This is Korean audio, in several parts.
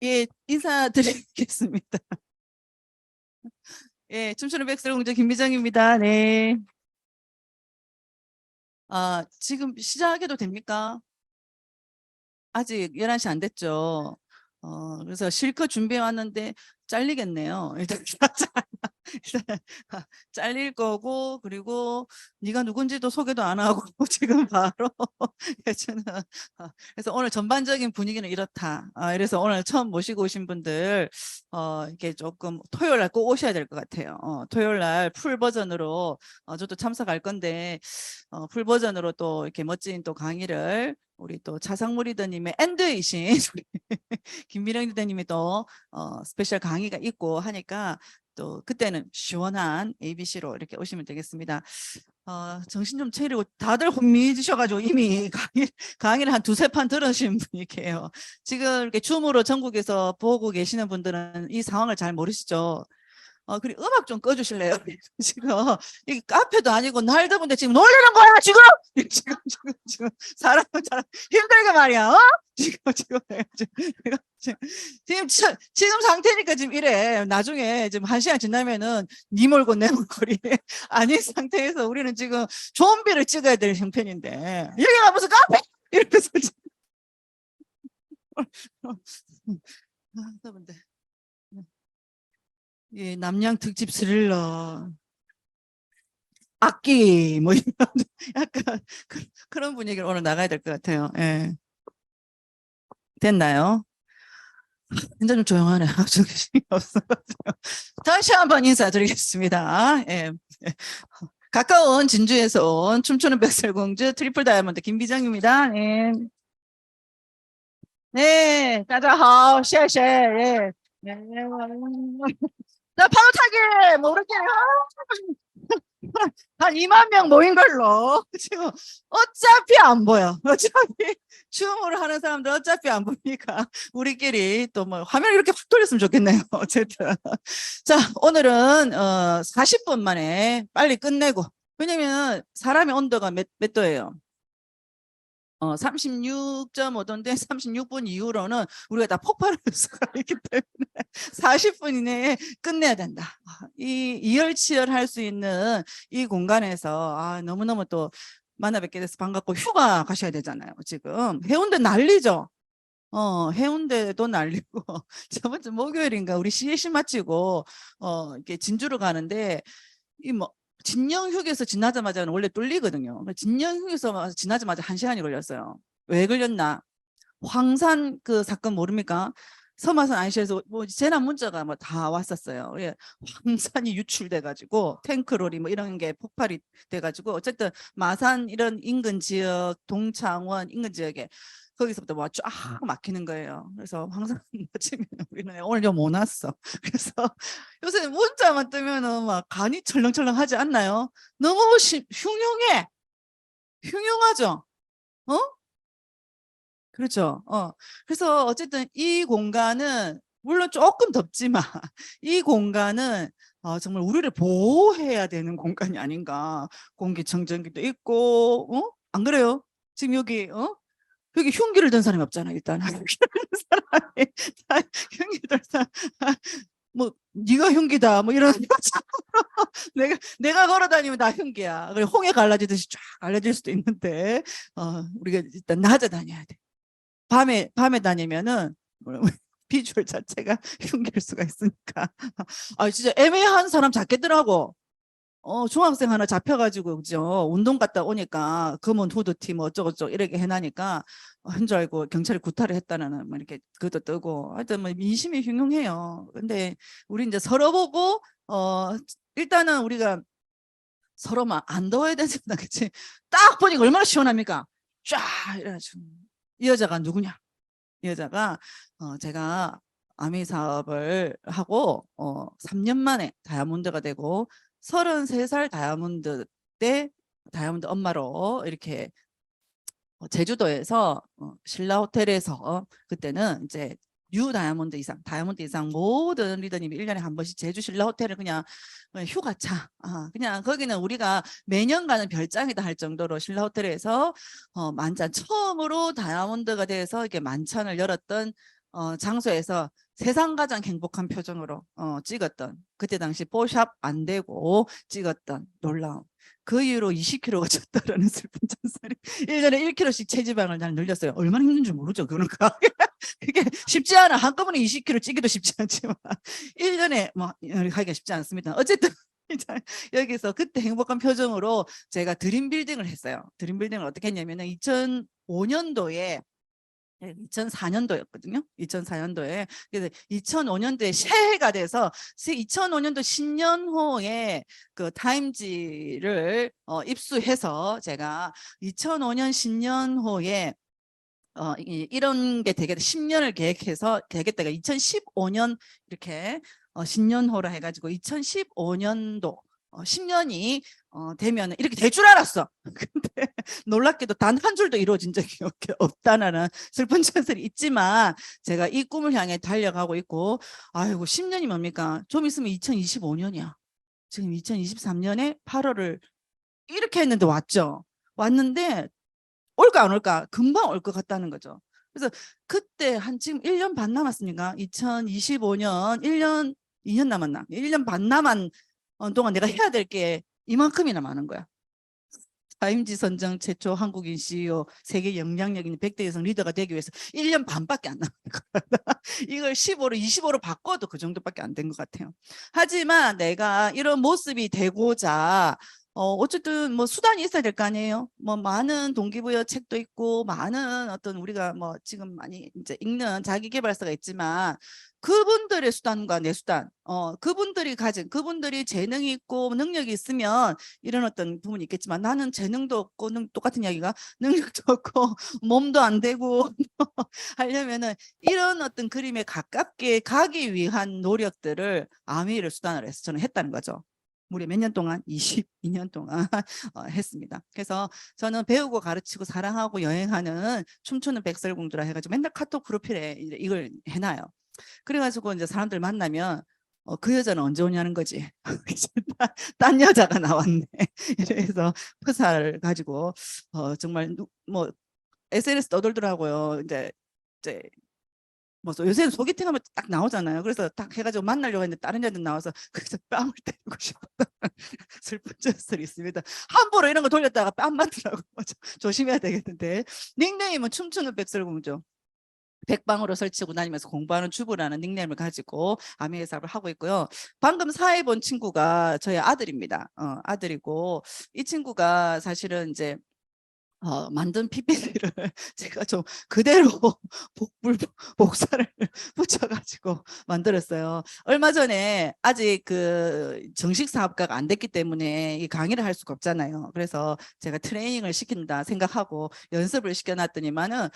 예, 인사드리겠습니다. 예, 춤추는 백설공주 김미정입니다. 네. 지금 시작해도 됩니까? 아직 11시 안 됐죠. 그래서 실컷 준비해 왔는데 잘리겠네요. 일단 일단 잘릴 거고, 그리고 네가 누군지도 소개도 안 하고 지금 바로 저는 그래서 오늘 전반적인 분위기는 이렇다. 그래서 오늘 처음 모시고 오신 분들 이렇게 조금 토요일 날 꼭 오셔야 될 것 같아요. 토요일 날 풀 버전으로 저도 참석할 건데 풀 버전으로 또 이렇게 멋진 또 강의를 우리 또 차상무 리더님의 엔드이신 김미령 리더님이 또 스페셜 강의가 있고 하니까 또 그때는 시원한 ABC로 이렇게 오시면 되겠습니다. 정신 좀 차리고 다들 혼미해지셔가지고 이미 강의를 한 두세 판 들으신 분이 계세요. 지금 이렇게 줌으로 전국에서 보고 계시는 분들은 이 상황을 잘 모르시죠. 그리고 음악 좀 꺼주실래요? 지금 이 카페도 아니고 날 더운데 지금 놀리는 거야 지금. 지금 사람 힘들게 말이야. 지금 상태니까 지금 이래. 나중에 지금 1시간 지나면은 니 몰고 내 몰골이 아닌 상태에서 우리는 지금 좀비를 찍어야 될 형편인데 여기가 무슨 카페? 이러면서 지금 더운데. 예, 남양 특집 스릴러. 악기 뭐 이런 약간 그런 분위기로 오늘 나가야 될 것 같아요. 예. 됐나요? 진짜 좀 조용하네. 정신이 없어가지고. 다시 한번 인사드리겠습니다. 예. 가까운 진주에서 온 춤추는 백설공주 트리플 다이아몬드 김비정입니다. 네. 네, 大家好,谢谢. 예. 네. 나 파도 타기 모르게 한 2만 명 모인 걸로 지금 어차피 안 보여. 어차피 춤을 하는 사람들 어차피 안 보니까 우리끼리 또 뭐 화면 이렇게 확 돌렸으면 좋겠네요. 어쨌든 자, 오늘은 40분 만에 빨리 끝내고, 왜냐면 사람의 온도가 몇 도예요? 36.5도인데 36분 이후로는 우리가 다 폭발할 수가 있기 때문에 40분 이내에 끝내야 된다. 이 이열치열할 수 있는 이 공간에서 너무너무 또 만나 뵙게 돼서 반갑고, 휴가 가셔야 되잖아요. 지금 해운대 난리죠. 해운대도 날리고 저번 주 목요일인가 우리 CAC 마치고 이렇게 진주로 가는데 이 뭐 진영 휴게소 지나자마자는 원래 뚫리거든요. 진영 휴게소 지나자마자 1시간이 걸렸어요. 왜 걸렸나? 황산 그 사건 모릅니까? 서마산 IC에서 뭐 재난 문자가 뭐 다 왔었어요. 예, 황산이 유출돼 가지고 탱크롤이 뭐 이런 게 폭발이 돼 가지고 어쨌든 마산 이런 인근 지역, 동창원 인근 지역에 거기서부터 뭐 쫙 막히는 거예요. 그래서 항상 아침에 우리는 오늘 좀 못 왔어. 그래서 요새 문자만 뜨면은 막 간이 철렁철렁 하지 않나요? 너무 흉흉해. 흉흉하죠? 어? 그렇죠. 그래서 어쨌든 이 공간은 물론 조금 덥지만 이 공간은 정말 우리를 보호해야 되는 공간이 아닌가. 공기청정기도 있고, 안 그래요? 지금 여기 흉기를 든 사람이 없잖아, 일단. 흉기 든 사람, 뭐, 네가 흉기다, 뭐 이런. 내가 걸어 다니면 나 흉기야. 그리고 홍해 갈라지듯이 쫙 갈라질 수도 있는데, 우리가 일단 낮에 다녀야 돼. 밤에 다니면은 비주얼 자체가 흉기일 수가 있으니까. 진짜 애매한 사람 잡겠더라고. 중학생 하나 잡혀가지고, 그죠? 운동 갔다 오니까 검은 후드티 뭐 어쩌고저쩌고 이렇게 해나니까 한 줄 알고 경찰이 구타를 했다는 뭐 이렇게 그것도 뜨고, 하여튼 뭐 민심이 흉흉해요. 근데 우리 이제 서로 보고, 일단은 우리가 서로 막 안 더워야 되잖아. 그치? 딱 보니까 얼마나 시원합니까? 쫙 이래가지고. 이 여자가 누구냐? 이 여자가 제가 아미 사업을 하고 3년 만에 다이아몬드가 되고 33살 다이아몬드 때 다이아몬드 엄마로 이렇게 제주도에서 신라 호텔에서 그때는 이제 다이아몬드 이상 모든 리더님이 1년에 한 번씩 제주 신라 호텔을 그냥 휴가차, 그냥 거기는 우리가 매년 가는 별장이다 할 정도로 신라 호텔에서 만찬 처음으로 다이아몬드가 돼서 이렇게 만찬을 열었던 장소에서 세상 가장 행복한 표정으로 찍었던, 그때 당시 뽀샵 안 되고 찍었던 놀라움. 그 이후로 20kg가 쪘다라는 슬픈 전설이. 1년에 1kg씩 체지방을 잘 늘렸어요. 얼마나 힘든지 모르죠. 그러니까 그게 쉽지 않아. 한꺼번에 20kg 찌기도 쉽지 않지만 1년에 뭐 하기가 쉽지 않습니다. 어쨌든 여기서 그때 행복한 표정으로 제가 드림 빌딩을 했어요. 드림 빌딩을 어떻게 했냐면은 2005년도에 2004년도였거든요. 2004년도에. 그래서 2005년도에 새해가 돼서 2005년도 신년호에 그 타임지를 입수해서 제가 2005년 신년호에 이런 게 되게 10년을 계획해서 되겠다가 2015년 이렇게 신년호라 해가지고 2015년도 10년이 되면 이렇게 될 줄 알았어. 근데 놀랍게도 단 한 줄도 이루어진 적이 없다는 슬픈 전설이 있지만 제가 이 꿈을 향해 달려가고 있고, 아이고 10년이 뭡니까? 좀 있으면 2025년이야. 지금 2023년에 8월을 이렇게 했는데 왔죠. 왔는데 올까 안 올까? 금방 올 것 같다는 거죠. 그래서 그때 한 지금 1년 반 남았습니까? 2025년 1년 2년 남았나? 1년 반 남은 동안 내가 해야 될 게 이만큼이나 많은 거야. 타임지 선정 최초 한국인 CEO, 세계 영향력 있는 100대 여성 리더가 되기 위해서 1년 반밖에 안 남은 거야. 이걸 15로 25로 바꿔도 그 정도밖에 안 된 것 같아요. 하지만 내가 이런 모습이 되고자 어쨌든 뭐 수단이 있어야 될 거 아니에요. 뭐 많은 동기부여 책도 있고 많은 어떤 우리가 뭐 지금 많이 이제 읽는 자기계발서가 있지만 그분들의 수단과 내 수단, 그분들이 가진, 그분들이 재능이 있고 능력이 있으면 이런 어떤 부분이 있겠지만 나는 재능도 없고 똑같은 이야기가 능력도 없고 몸도 안 되고 하려면은 이런 어떤 그림에 가깝게 가기 위한 노력들을 아미를 수단으로 해서 저는 했다는 거죠. 무려 몇 년 동안 22년 동안 했습니다. 그래서 저는 배우고 가르치고 사랑하고 여행하는 춤추는 백설공주라 해가지고 맨날 카톡 프로필에 이걸 해놔요. 그래가지고 이제 사람들 만나면 그 여자는 언제 오냐는 거지. 딴 여자가 나왔네. 그래서 프사를 가지고 정말 뭐 SNS 떠돌더라고요. 이제 뭐 요새는 소개팅하면 딱 나오잖아요. 그래서 딱 해가지고 만나려고 했는데 다른 애들 나와서 그래서 뺨을 때리고 싶었다. 슬픈 전설이 있습니다. 함부로 이런 거 돌렸다가 뺨 맞더라고. 조심해야 되겠는데. 닉네임은 춤추는 백설공주. 백방으로 설치고 다니면서 공부하는 주부라는 닉네임을 가지고 아미의 사업을 하고 있고요. 방금 사회 본 친구가 저희 아들입니다. 아들이고 이 친구가 사실은 이제 만든 PPT를 제가 좀 그대로 복사를 붙여가지고 만들었어요. 얼마 전에 아직 그 정식 사업가가 안 됐기 때문에 이 강의를 할 수가 없잖아요. 그래서 제가 트레이닝을 시킨다 생각하고 연습을 시켜놨더니만은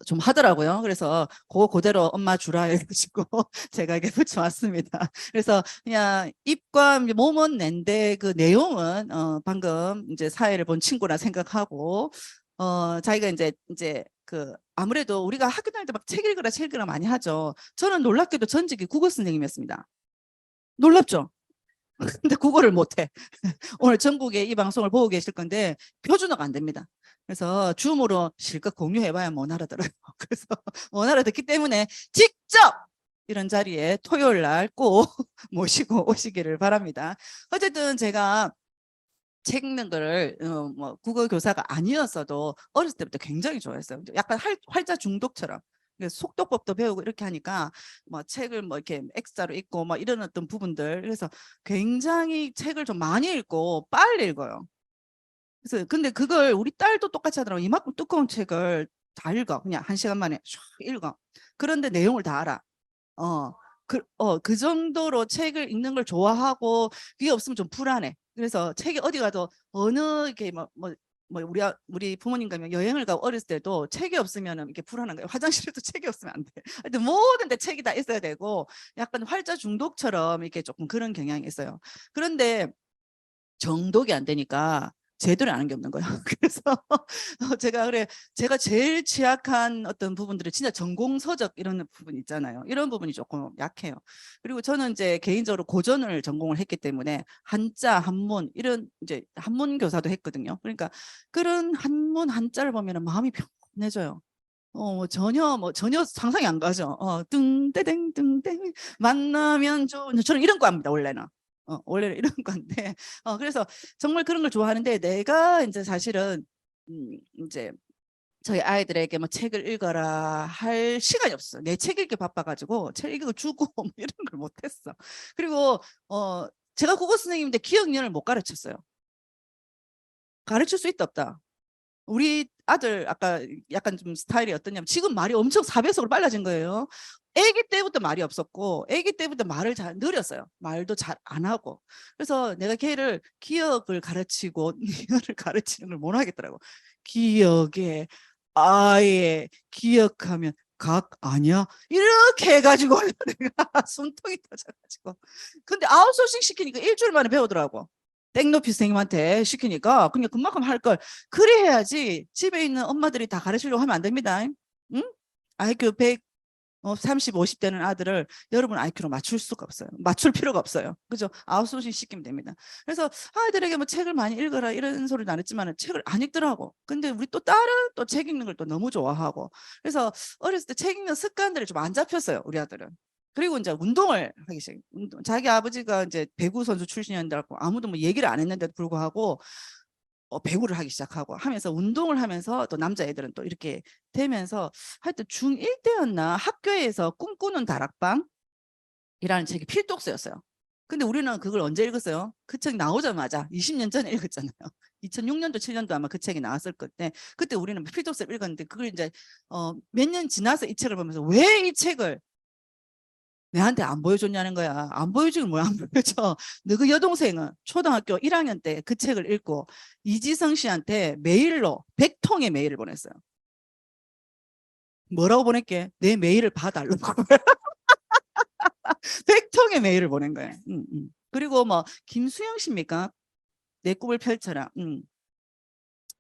좀 하더라고요. 그래서 그대로 엄마 주라 해가지고 제가 이렇게 붙여왔습니다. 그래서 그냥 입과 몸은 낸데 그 내용은 방금 이제 사회를 본 친구라 생각하고 자기가 이제 그 아무래도 우리가 학교 다닐 때 막 책 읽으라 책 읽으라 많이 하죠. 저는 놀랍게도 전직이 국어 선생님이었습니다. 놀랍죠? 근데 국어를 못해. 오늘 전국에 이 방송을 보고 계실 건데 표준어가 안 됩니다. 그래서 줌으로 실컷 공유해봐야 못 알아들어요. 그래서 못 알아듣기 때문에 직접 이런 자리에 토요일 날 꼭 모시고 오시기를 바랍니다. 어쨌든 제가 책 읽는 거를 뭐 국어 교사가 아니었어도 어렸을 때부터 굉장히 좋아했어요. 약간 활자 중독처럼. 속도법도 배우고 이렇게 하니까 뭐 책을 뭐 이렇게 X자로 읽고 뭐 이런 어떤 부분들, 그래서 굉장히 책을 좀 많이 읽고 빨리 읽어요. 그래서 근데 그걸 우리 딸도 똑같이 하더라고. 이만큼 두꺼운 책을 다 읽어. 그냥 1시간 만에 쫙 읽어. 그런데 내용을 다 알아. 그 정도로 책을 읽는 걸 좋아하고 그게 없으면 좀 불안해. 그래서 책이 어디 가도 어느 이렇게 우리 부모님과 여행을 가고 어렸을 때도 책이 없으면 이렇게 불안한 거예요. 화장실에도 책이 없으면 안 돼. 근데 모든 데 책이 다 있어야 되고 약간 활자 중독처럼 이렇게 조금 그런 경향이 있어요. 그런데 정독이 안 되니까 제대로 아는 게 없는 거예요. 그래서 제가 제일 취약한 어떤 부분들은 진짜 전공서적 이런 부분 있잖아요. 이런 부분이 조금 약해요. 그리고 저는 이제 개인적으로 고전을 전공을 했기 때문에 한자, 한문 이런 이제 한문 교사도 했거든요. 그러니까 그런 한문 한자를 보면 마음이 편해져요. 전혀 상상이 안 가죠. 뚱땡 뚱땡 만나면 저는 이런 과입니다 원래는. 원래는 이런 건데 그래서 정말 그런 걸 좋아하는데 내가 이제 사실은 이제 저희 아이들에게 뭐 책을 읽어라 할 시간이 없어. 내 책 읽기 바빠가지고 책 읽고 주고 뭐 이런 걸 못했어. 그리고 제가 국어 선생님인데 기억력을 못 가르쳤어요. 가르칠 수 있다 없다. 우리 아들 아까 약간 좀 스타일이 어떠냐면 지금 말이 엄청 4배속으로 빨라진 거예요. 아기 때부터 말이 없었고 아기 때부터 말을 잘 느렸어요. 말도 잘 안 하고. 그래서 내가 걔를 기억을 가르치고 니어를 가르치는 걸 못 하겠더라고. 기억에 아예 기억하면 각 아니야? 이렇게 해가지고 내가 숨통이 터져가지고. 근데 아웃소싱 시키니까 일주일 만에 배우더라고. 땡높이 선생님한테 시키니까 그냥 그만큼 할 걸. 그래 해야지 집에 있는 엄마들이 다 가르치려고 하면 안 됩니다. 응? IQ 100, 30, 50대는 아들을 여러분 IQ로 맞출 수가 없어요. 맞출 필요가 없어요. 그죠? 아웃소싱 시키면 됩니다. 그래서 아이들에게 뭐 책을 많이 읽어라 이런 소리도 안 했지만 책을 안 읽더라고. 근데 우리 또 딸은 또 책 읽는 걸 또 너무 좋아하고. 그래서 어렸을 때 책 읽는 습관들이 좀 안 잡혔어요. 우리 아들은. 그리고 이제 운동을 하기 시작. 자기 아버지가 이제 배구 선수 출신이었는데 아무도 뭐 얘기를 안 했는데도 불구하고 배구를 하기 시작하고 하면서 운동을 하면서 또 남자애들은 또 이렇게 되면서 하여튼 중1 때였나 학교에서 꿈꾸는 다락방이라는 책이 필독서였어요. 근데 우리는 그걸 언제 읽었어요? 그 책 나오자마자 20년 전에 읽었잖아요. 2006년도 7년도 아마 그 책이 나왔을 건데 그때 우리는 필독서를 읽었는데 그걸 이제 몇 년 지나서 이 책을 보면서 왜 이 책을 내한테 안 보여줬냐는 거야. 안 보여주긴 뭐야 안 보여줘. 너 그 여동생은 초등학교 1학년 때 그 책을 읽고 이지성 씨한테 메일로 100통의 메일을 보냈어요. 뭐라고 보낼게? 내 메일을 봐달라고. 100통의 메일을 보낸 거예요. 그리고 뭐 김수영 씨입니까? 내 꿈을 펼쳐라.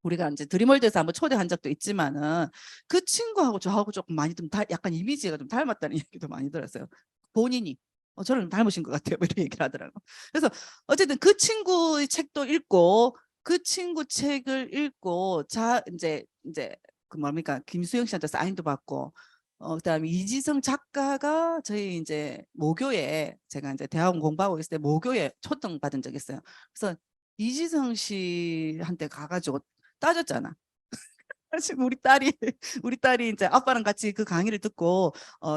우리가 이제 드림월드에서 한번 초대한 적도 있지만은 그 친구하고 저하고 조금 많이 좀 약간 이미지가 좀 닮았다는 얘기도 많이 들었어요. 본인이 저를 닮으신 것 같아요. 이렇게 얘기를 하더라고. 그래서 어쨌든 그 친구의 책도 읽고 그 친구 책을 읽고 이제 그 뭡니까 김수영 씨한테 사인도 받고 그다음에 이지성 작가가 저희 이제 모교에 제가 이제 대학원 공부하고 있을 때 모교에 초청 받은 적이 있어요. 그래서 이지성 씨한테 가가지고 따졌잖아. 지금 우리 딸이 이제 아빠랑 같이 그 강의를 듣고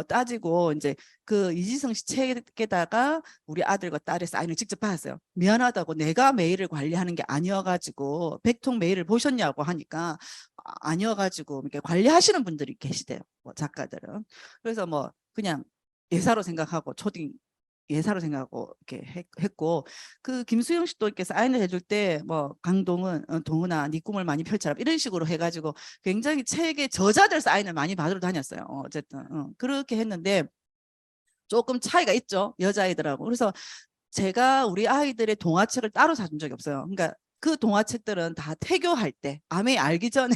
따지고 이제 그 이지성 씨 책에다가 우리 아들과 딸의 사인을 직접 받았어요. 미안하다고 내가 메일을 관리하는 게 아니어가지고 100통 메일을 보셨냐고 하니까 아니어가지고 이렇게 관리하시는 분들이 계시대요. 뭐 작가들은. 그래서 뭐 그냥 예사로 생각하고 초딩 예사로 생각하고 이렇게 했고 그 김수영 씨도 이렇게 사인을 해줄 때 뭐 강동은 동은아 네 꿈을 많이 펼쳐라 이런 식으로 해가지고 굉장히 책의 저자들 사인을 많이 받으러 다녔어요. 어쨌든 그렇게 했는데 조금 차이가 있죠 여자아이들하고. 그래서 제가 우리 아이들의 동화책을 따로 사준 적이 없어요. 그러니까 그 동화책들은 다 태교할 때 아미 알기 전에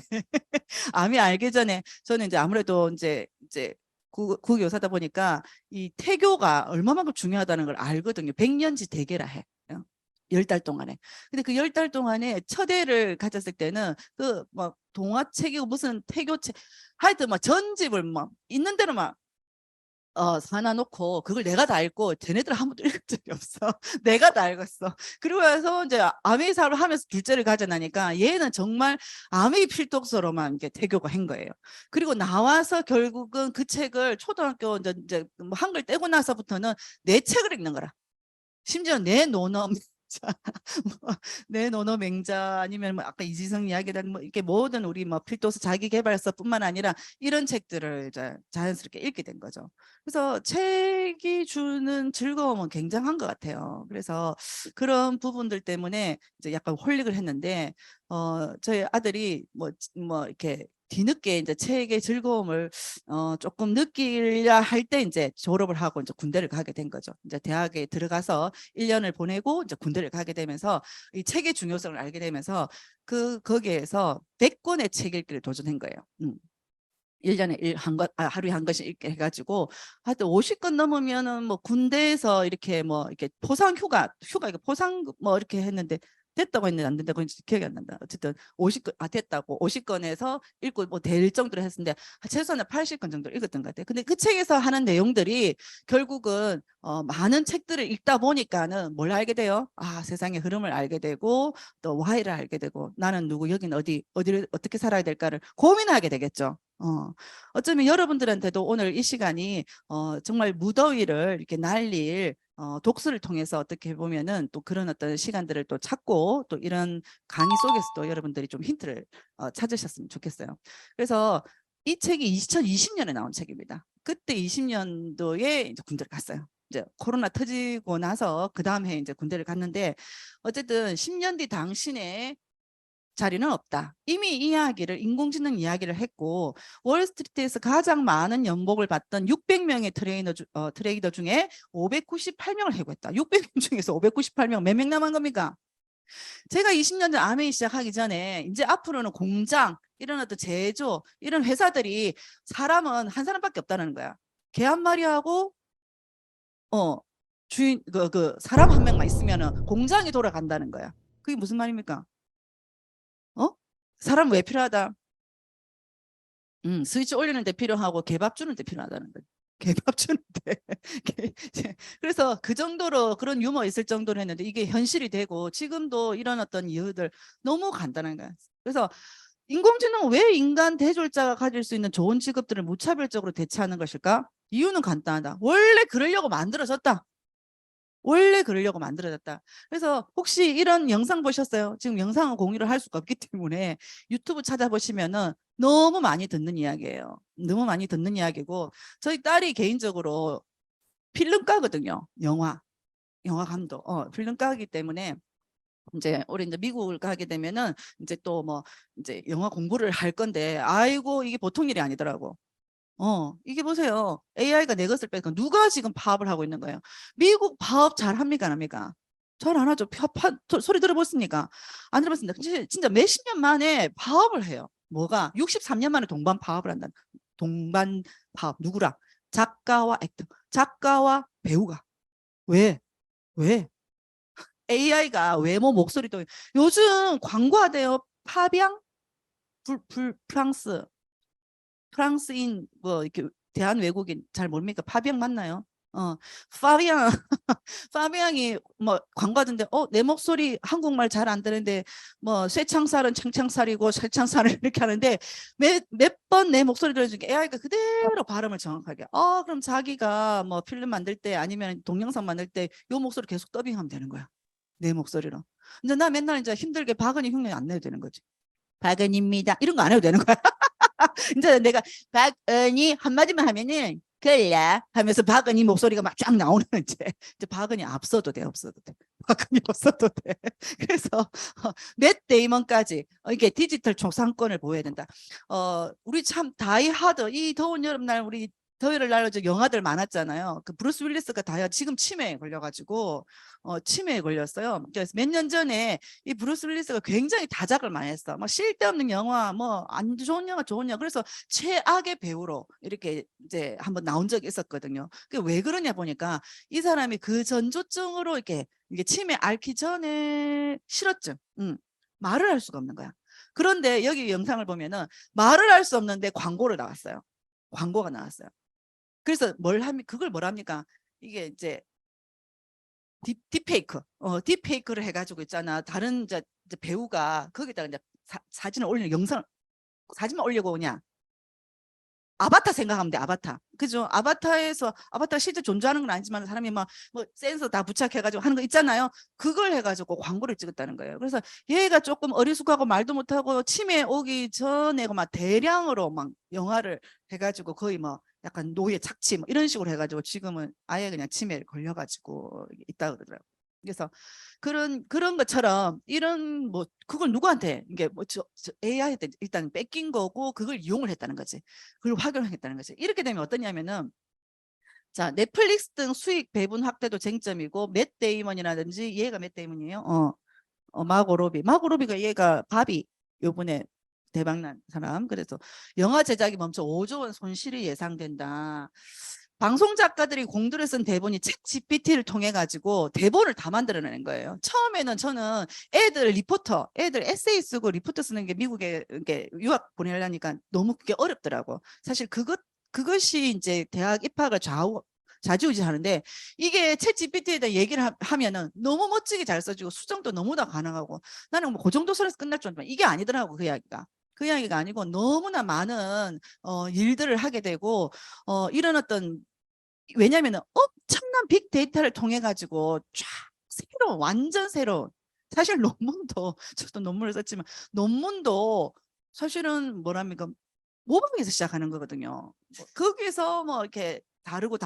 아미 알기 전에 저는 이제 아무래도 이제 국교사다 보니까 이 태교가 얼마만큼 중요하다는 걸 알거든요. 100년지 대계라 해. 10달 동안에. 근데 그 10달 동안에 첫 애를 가졌을 때는 그 뭐 동화책이고 무슨 태교책 하여튼 막 전집을 막 있는 대로 막 사놔 놓고 그걸 내가 다 읽고 쟤네들 한 번도 읽은 적이 없어. 내가 다 읽었어. 그리고 나서 이제 아메이 사업을 하면서 둘째를 가져나니까 얘는 정말 아메이 필독서로만 이게 태교가 한 거예요. 그리고 나와서 결국은 그 책을 초등학교 이제 뭐 한글 떼고 나서부터는 내 책을 읽는 거라. 심지어 내 논어 내 논어 맹자 아니면 뭐 아까 이지성 이야기든 뭐 이렇게 모든 우리 뭐 필독서 자기계발서뿐만 아니라 이런 책들을 이제 자연스럽게 읽게 된 거죠. 그래서 책이 주는 즐거움은 굉장한 것 같아요. 그래서 그런 부분들 때문에 이제 약간 홀릭을 했는데 저희 아들이 뭐 이렇게 뒤늦게 이제 책의 즐거움을 조금 느끼려 할 때 이제 졸업을 하고 이제 군대를 가게 된 거죠. 이제 대학에 들어가서 1년을 보내고 이제 군대를 가게 되면서 이 책의 중요성을 알게 되면서 거기에서 100권의 책 읽기를 도전한 거예요. 1년에 하루에 한 권씩 읽게 해가지고 하여튼 50권 넘으면은 뭐 군대에서 이렇게 뭐 이렇게 포상 휴가 이거 포상 뭐 이렇게 했는데 됐다고 했는데 안 된다고 했는지 기억이 안 난다. 어쨌든 50건 됐다고 50건에서 읽고 뭐 될 정도로 했는데 최소한 80건 정도 읽었던 것 같아요. 근데 그 책에서 하는 내용들이 결국은 많은 책들을 읽다 보니까는 뭘 알게 돼요? 아, 세상의 흐름을 알게 되고 또 why를 알게 되고 나는 누구 여기는 어디를 어떻게 살아야 될까를 고민하게 되겠죠. 어쩌면 여러분들한테도 오늘 이 시간이 정말 무더위를 이렇게 날릴 독서를 통해서 어떻게 보면은 또 그런 어떤 시간들을 또 찾고 또 이런 강의 속에서도 여러분들이 좀 힌트를 찾으셨으면 좋겠어요. 그래서 이 책이 2020년에 나온 책입니다. 그때 20년도에 이제 군대를 갔어요. 이제 코로나 터지고 나서 그 다음 해 이제 군대를 갔는데 어쨌든 10년 뒤 당신의 자리는 없다. 이미 이야기를 인공지능 이야기를 했고 월스트리트에서 가장 많은 연봉을 받던 600명의 트레이더 중에 598명을 해고했다. 600명 중에서 598명 몇 명 남은 겁니까? 제가 20년 전 아메이 시작하기 전에 이제 앞으로는 공장 이런 어떤 제조 이런 회사들이 사람은 한 사람밖에 없다는 거야. 개 한 마리하고 주인 사람 한 명만 있으면은 공장이 돌아간다는 거야. 그게 무슨 말입니까? 사람 왜 필요하다? 스위치 올리는 데 필요하고 개밥 주는 데 필요하다는 거예요. 개밥 주는데 그래서 그 정도로 그런 유머 있을 정도로 했는데 이게 현실이 되고 지금도 이런 어떤 이유들 너무 간단한 거야. 그래서 인공지능은 왜 인간 대졸자가 가질 수 있는 좋은 직업들을 무차별적으로 대체하는 것일까? 이유는 간단하다. 원래 그러려고 만들어졌다. 원래 그러려고 만들어졌다. 그래서 혹시 이런 영상 보셨어요? 지금 영상은 공유를 할 수가 없기 때문에 유튜브 찾아보시면은 너무 많이 듣는 이야기예요. 너무 많이 듣는 이야기고 저희 딸이 개인적으로 필름가거든요. 영화 감독. 필름가기 때문에 이제 우리 이제 미국을 가게 되면은 이제 또 뭐 이제 영화 공부를 할 건데 아이고 이게 보통 일이 아니더라고. 이게 보세요. AI가 내 것을 빼니까 누가 지금 파업을 하고 있는 거예요? 미국 파업 잘 합니까? 안 합니까? 잘 안 하죠. 소리 들어봤습니까? 안 들어봤습니다. 진짜 몇십 년 만에 파업을 해요. 뭐가? 63년 만에 동반 파업을 한다. 동반 파업. 누구랑? 작가와 액터. 작가와 배우가. 왜? 왜? AI가 외모 목소리도 요즘 광고하대요. 파비앙? 프랑스. 프랑스인 뭐 이렇게 대한 외국인 잘 모릅니까? 파비앙 맞나요? 파비앙 파비앙이 뭐 광고하던데 내 목소리 한국말 잘 안 되는데 뭐 쇠창살은 창창살이고 쇠창살을 이렇게 하는데 몇 번 내 목소리 들어주니까 AI가 그대로 발음을 정확하게 그럼 자기가 뭐 필름 만들 때 아니면 동영상 만들 때 요 목소리 계속 더빙하면 되는 거야. 내 목소리로. 이제 나 맨날 이제 힘들게 박은희 흉내 안 내도 되는 거지. 박은희입니다. 이런 거 안 해도 되는 거야. 이제 내가 박은희 한마디만 하면은 그래 하면서 박은희 목소리가 막 쫙 나오는 이제 박은희 앞서도 돼 없어도 돼 박은희 없어도 돼 그래서 맷 데이먼까지 이게 디지털 초상권을 보여야 된다. 우리 참 다이하드 이 더운 여름날 우리 더위를 날려줘 영화들 많았잖아요. 그 브루스 윌리스가 지금 치매에 걸려가지고 치매에 걸렸어요. 그래서 몇 년 전에 이 브루스 윌리스가 굉장히 다작을 많이 했어. 막 쓸데없는 영화, 뭐 안 좋은 영화, 좋은 영화. 그래서 최악의 배우로 이렇게 이제 한번 나온 적이 있었거든요. 그게 왜 그러냐 보니까 이 사람이 그 전조증으로 이게 치매 앓기 전에 실어증, 말을 할 수가 없는 거야. 그런데 여기 영상을 보면은 말을 할 수 없는데 광고를 나왔어요. 광고가 나왔어요. 그래서 그걸 뭘 합니까? 이게 이제 딥페이크, 딥페이크를 해가지고 있잖아. 다른 이제 배우가 거기다가 이제 사진을 올리는 영상을 사진만 올리고 오냐. 아바타 생각하면 돼. 아바타. 그죠? 아바타 실제 존재하는 건 아니지만 사람이 막 뭐 센서 다 부착해가지고 하는 거 있잖아요. 그걸 해가지고 광고를 찍었다는 거예요. 그래서 얘가 조금 어리숙하고 말도 못하고 치매 오기 전에 막 대량으로 막 영화를 해가지고 거의 뭐 약간 노예 착취 뭐 이런 식으로 해가지고 지금은 아예 그냥 치매에 걸려가지고 있다 그러더라고요. 그래서 그런 것처럼 이런 뭐 그걸 누구한테 이게 뭐 AI한테 일단 뺏긴 거고 그걸 이용을 했다는 거지. 그걸 활용했다는 거지. 이렇게 되면 어떠냐면은 자 넷플릭스 등 수익 배분 확대도 쟁점이고 맷 데이먼이라든지 얘가 맷 데이먼이에요. 마고 로비가 얘가 바비 요번에 대박난 사람. 그래서 영화 제작이 멈춰 5조 원 손실이 예상된다. 방송 작가들이 공들여 쓴 대본이 챗 GPT를 통해 가지고 대본을 다 만들어내는 거예요. 처음에는 저는 애들 에세이 쓰고 리포터 쓰는 게 미국에 이렇게 유학 보내려니까 너무 그게 어렵더라고. 사실 그것이 이제 대학 입학을 좌지우지하는데, 이게 챗 GPT에 대해 얘기를 하면은 너무 멋지게 잘 써주고 수정도 너무나 가능하고, 나는 뭐 그 정도 선에서 끝날 줄 알았지만 이게 아니더라고. 그 이야기가 아니고 너무나 많은 일들을 하게 되고, 이런 어떤, 왜냐하면 엄청난 빅데이터를 통해 가지고 쫙 완전 새로운, 사실 논문도 저도 논문을 썼지만 논문도 사실은 뭐랍니까, 모방에서 시작하는 거거든요. 거기서 뭐 이렇게 다르고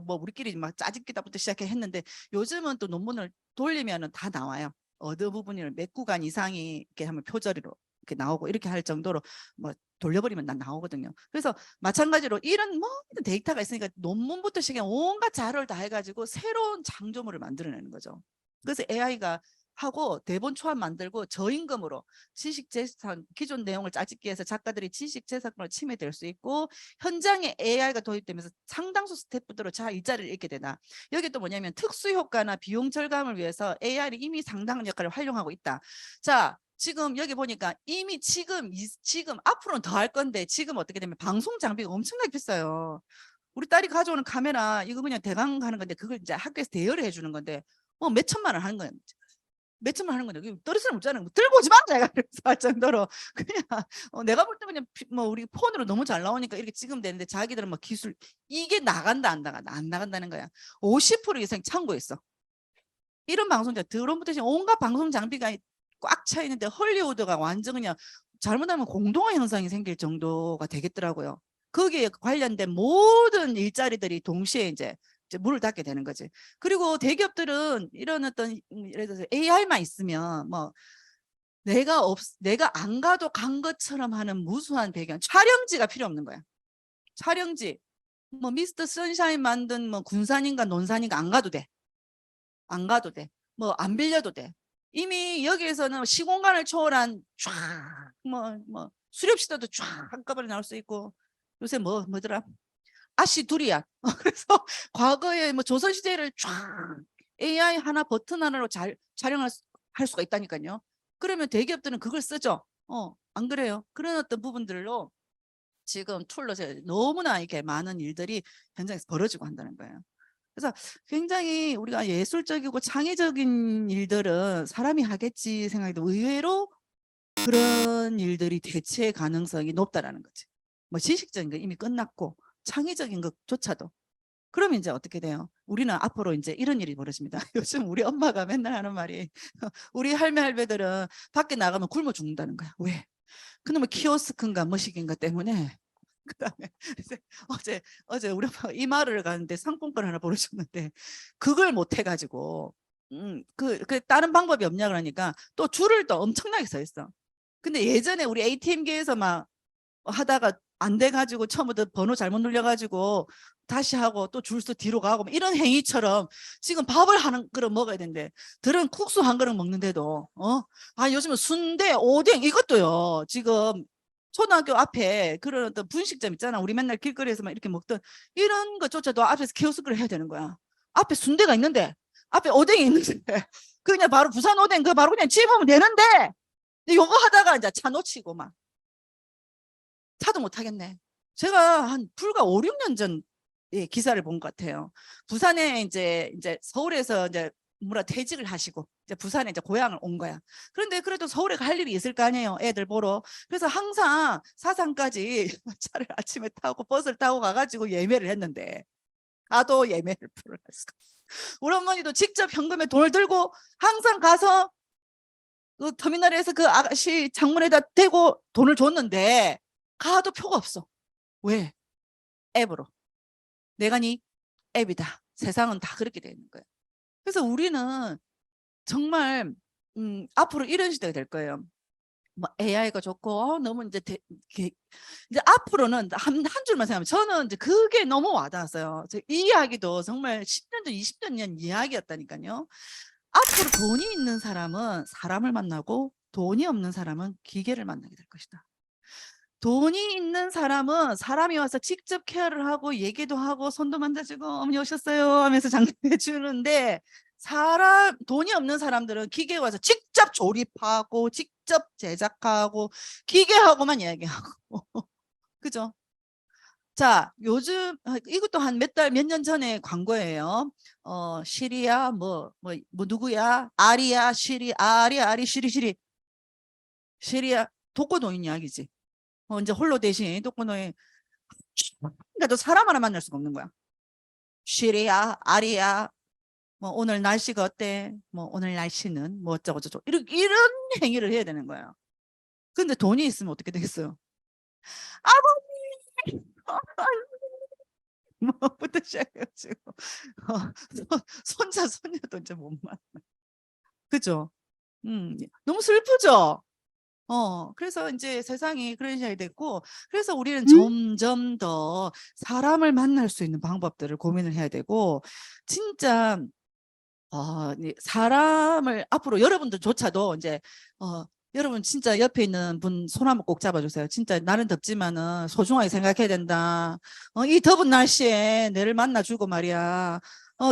뭐 우리끼리 막 짜집기다부터 시작해 했는데, 요즘은 또 논문을 돌리면은 다 나와요. 어느 부분을 몇 구간 이상이 이렇게 하면 표절이로 이렇게 나오고, 이렇게 할 정도로 뭐 돌려버리면 난 나오거든요. 그래서 마찬가지로 이런 모든 데이터가 있으니까 논문부터 시작해 온갖 자료를 다 해가지고 새로운 창조물을 만들어내는 거죠. 그래서 AI가 하고 대본 초안 만들고 저임금으로 지식재산 기존 내용을 짜집기 해서 작가들이 지식재산권을 침해될 수 있고, 현장에 AI가 도입되면서 상당수 스태프들로 자 일자리를 잃게 되나. 여기 또 뭐냐면 특수효과나 비용 절감을 위해서 AI는 이미 상당한 역할을 활용하고 있다. 자, 지금 여기 보니까 이미 지금 앞으로는 더 할 건데, 지금 어떻게 되면 방송 장비가 엄청나게 비싸요. 우리 딸이 가져오는 카메라 이거 그냥 대강 하는 건데, 그걸 이제 학교에서 대여를 해주는 건데 뭐 몇 천만 원 하는 거예요. 몇 천만 하는 건데 떨어지는 없잖아요. 들고 오지 마 내가 그래서 할 정도로 그냥 내가 볼 때 그냥 뭐 우리 폰으로 너무 잘 나오니까 이렇게 찍으면 되는데, 자기들은 뭐 기술 이게 나간다 안 나간다는 거야. 50% 이상 창고에 있어. 이런 방송자 드론부터 온갖 방송 장비가 꽉 차 있는데, 헐리우드가 완전 그냥 잘못하면 공동화 현상이 생길 정도가 되겠더라고요. 거기에 관련된 모든 일자리들이 동시에 이제 문을 닫게 되는 거지. 그리고 대기업들은 이런 어떤 예를 들어서 AI만 있으면 뭐 내가 안 가도 간 것처럼 하는 무수한 배경, 촬영지가 필요 없는 거야. 촬영지 뭐 미스터 선샤인 만든 뭐 군산인가 논산인가 안 가도 돼. 뭐 안 빌려도 돼. 이미 여기에서는 시공간을 초월한 뭐 수렵시대도 쫙 한꺼번에 나올 수 있고, 요새 뭐더라 아씨 둘이야. 그래서 과거에 뭐 조선시대를 쫙 AI 하나 버튼 하나로 잘 할 수가 있다니까요. 그러면 대기업들은 그걸 쓰죠. 안 그래요? 그런 어떤 부분들로 지금 툴로 너무나 이렇게 많은 일들이 현장에서 벌어지고 한다는 거예요. 그래서 굉장히 우리가 예술적이고 창의적인 일들은 사람이 하겠지 생각해도 의외로 그런 일들이 대체 가능성이 높다라는 거지. 뭐 지식적인 거 이미 끝났고 창의적인 것조차도. 그러면 이제 어떻게 돼요? 우리는 앞으로 이제 이런 일이 벌어집니다. 요즘 우리 엄마가 맨날 하는 말이 우리 할매들은 밖에 나가면 굶어 죽는다는 거야. 왜? 그놈의 키오스크인가 뭐시긴가 때문에. 그다음에 어제 우리 엄마가 이마를 가는데 상품권 하나 보내줬는데 그걸 못 해가지고 그 다른 방법이 없냐 그러니까 또 줄을 또 엄청나게 서 있어. 근데 예전에 우리 ATM기에서 막 하다가 안 돼가지고 처음부터 번호 잘못 눌려가지고 다시 하고 또 줄서 뒤로 가고 이런 행위처럼 지금 밥을 하는 그릇 먹어야 되는데, 들은 국수 한 그릇 먹는데도 요즘은 순대 오뎅 이것도요. 지금 초등학교 앞에 그런 어떤 분식점 있잖아. 우리 맨날 길거리에서 막 이렇게 먹던 이런 것조차도 앞에서 키오스크를 해야 되는 거야. 앞에 순대가 있는데, 앞에 오뎅이 있는데 그냥 바로 부산 오뎅 그 바로 그냥 집으면 되는데, 요거 하다가 이제 차 놓치고 막 차도 못 타겠네. 제가 한 불과 5, 6년 전 기사를 본 것 같아요. 부산에 이제 서울에서 이제 퇴직을 하시고 이제 부산에 이제 고향을 온 거야. 그런데 그래도 서울에 갈 일이 있을 거 아니에요. 애들 보러. 그래서 항상 사상까지 차를 아침에 타고 버스를 타고 가가지고 예매를 했는데, 가도 예매를 풀을 할 수가 없어. 우리 어머니도 직접 현금에 돈을 들고 항상 가서 그 터미널에서 그 아가씨 창문에다 대고 돈을 줬는데 가도 표가 없어. 왜? 앱으로. 내가 네 앱이다. 세상은 다 그렇게 되는 거예요. 그래서 우리는 정말 앞으로 이런 시대가 될 거예요. 뭐 AI가 좋고 너무 이제 이제 앞으로는 한 줄만 생각하면 저는 이제 그게 너무 와닿았어요. 이 이야기도 정말 10년 전 20년 전 이야기였다니까요. 앞으로 돈이 있는 사람은 사람을 만나고 돈이 없는 사람은 기계를 만나게 될 것이다. 돈이 있는 사람은 사람이 와서 직접 케어를 하고 얘기도 하고 손도 만져주고 어머니 오셨어요 하면서 장난해 주는데, 돈이 없는 사람들은 기계에 와서 직접 조립하고 직접 제작하고 기계하고만 이야기하고 그죠? 자, 요즘 이것도 한 몇 년 전에 광고예요. 시리야 뭐 누구야? 아리야 시리 아리 시리 시리야 독거노인 이야기지. 이제 홀로 대신 독거노인. 그러니까 사람 하나 만날 수가 없는 거야. 시리야 아리야 뭐 오늘 날씨가 어때? 뭐 오늘 날씨는 뭐 어쩌고 저쩌고 이런 행위를 해야 되는 거예요. 근데 돈이 있으면 어떻게 되겠어요? 아버님 뭐부터 시작해가지고 손자 손녀도 이제 못 만나. 그죠? 너무 슬프죠? 그래서 이제 세상이 그런 시간이 됐고, 그래서 우리는 점점 더 사람을 만날 수 있는 방법들을 고민을 해야 되고, 진짜 사람을 앞으로 여러분들조차도 이제 여러분 진짜 옆에 있는 분 손 한번 꼭 잡아주세요. 진짜 날은 덥지만은 소중하게 생각해야 된다. 이 더운 날씨에 내를 만나주고 말이야.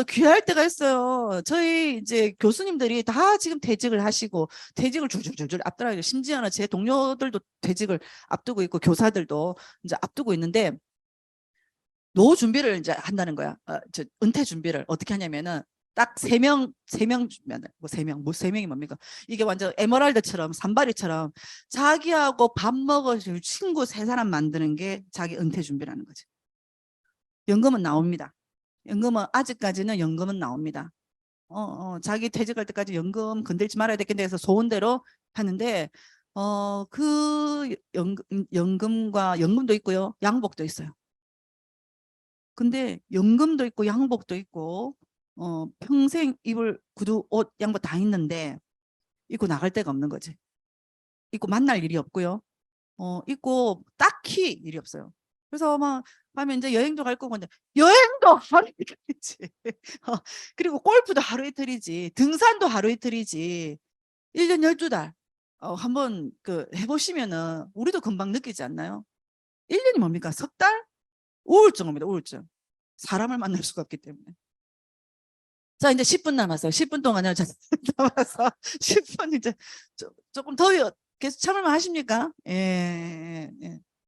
귀할 때가 있어요. 저희 이제 교수님들이 다 지금 퇴직을 하시고 퇴직을 줄줄줄줄 앞두고, 심지어는 제 동료들도 퇴직을 앞두고 있고 교사들도 이제 앞두고 있는데, 노후 준비를 이제 한다는 거야. 은퇴 준비를 어떻게 하냐면은 딱 세 명 주면 뭐 세 명이 뭡니까? 이게 완전 에메랄드처럼 산발이처럼 자기하고 밥 먹어줄 친구 세 사람 만드는 게 자기 은퇴 준비라는 거지. 연금은 나옵니다. 연금은 아직까지는 연금은 나옵니다. 자기 퇴직할 때까지 연금 건들지 말아야 되겠네 해서 소원대로 하는데, 그 연금도 있고요, 양복도 있어요. 근데 연금도 있고 양복도 있고 평생 입을 구두 옷 양복 다 있는데 입고 나갈 데가 없는 거지. 입고 만날 일이 없고요. 입고 딱히 일이 없어요. 그래서 막 하면 이제 여행도 갈 거고, 근데 여행도 하루 이틀이지. 그리고 골프도 하루 이틀이지. 등산도 하루 이틀이지. 1년 12달. 한번 해보시면은 우리도 금방 느끼지 않나요? 1년이 뭡니까? 석 달? 우울증입니다. 우울증. 사람을 만날 수가 없기 때문에. 자, 이제 10분 남았어요. 10분 동안요. 남아서 10분 이제 조금 더 계속 참을만 하십니까? 예.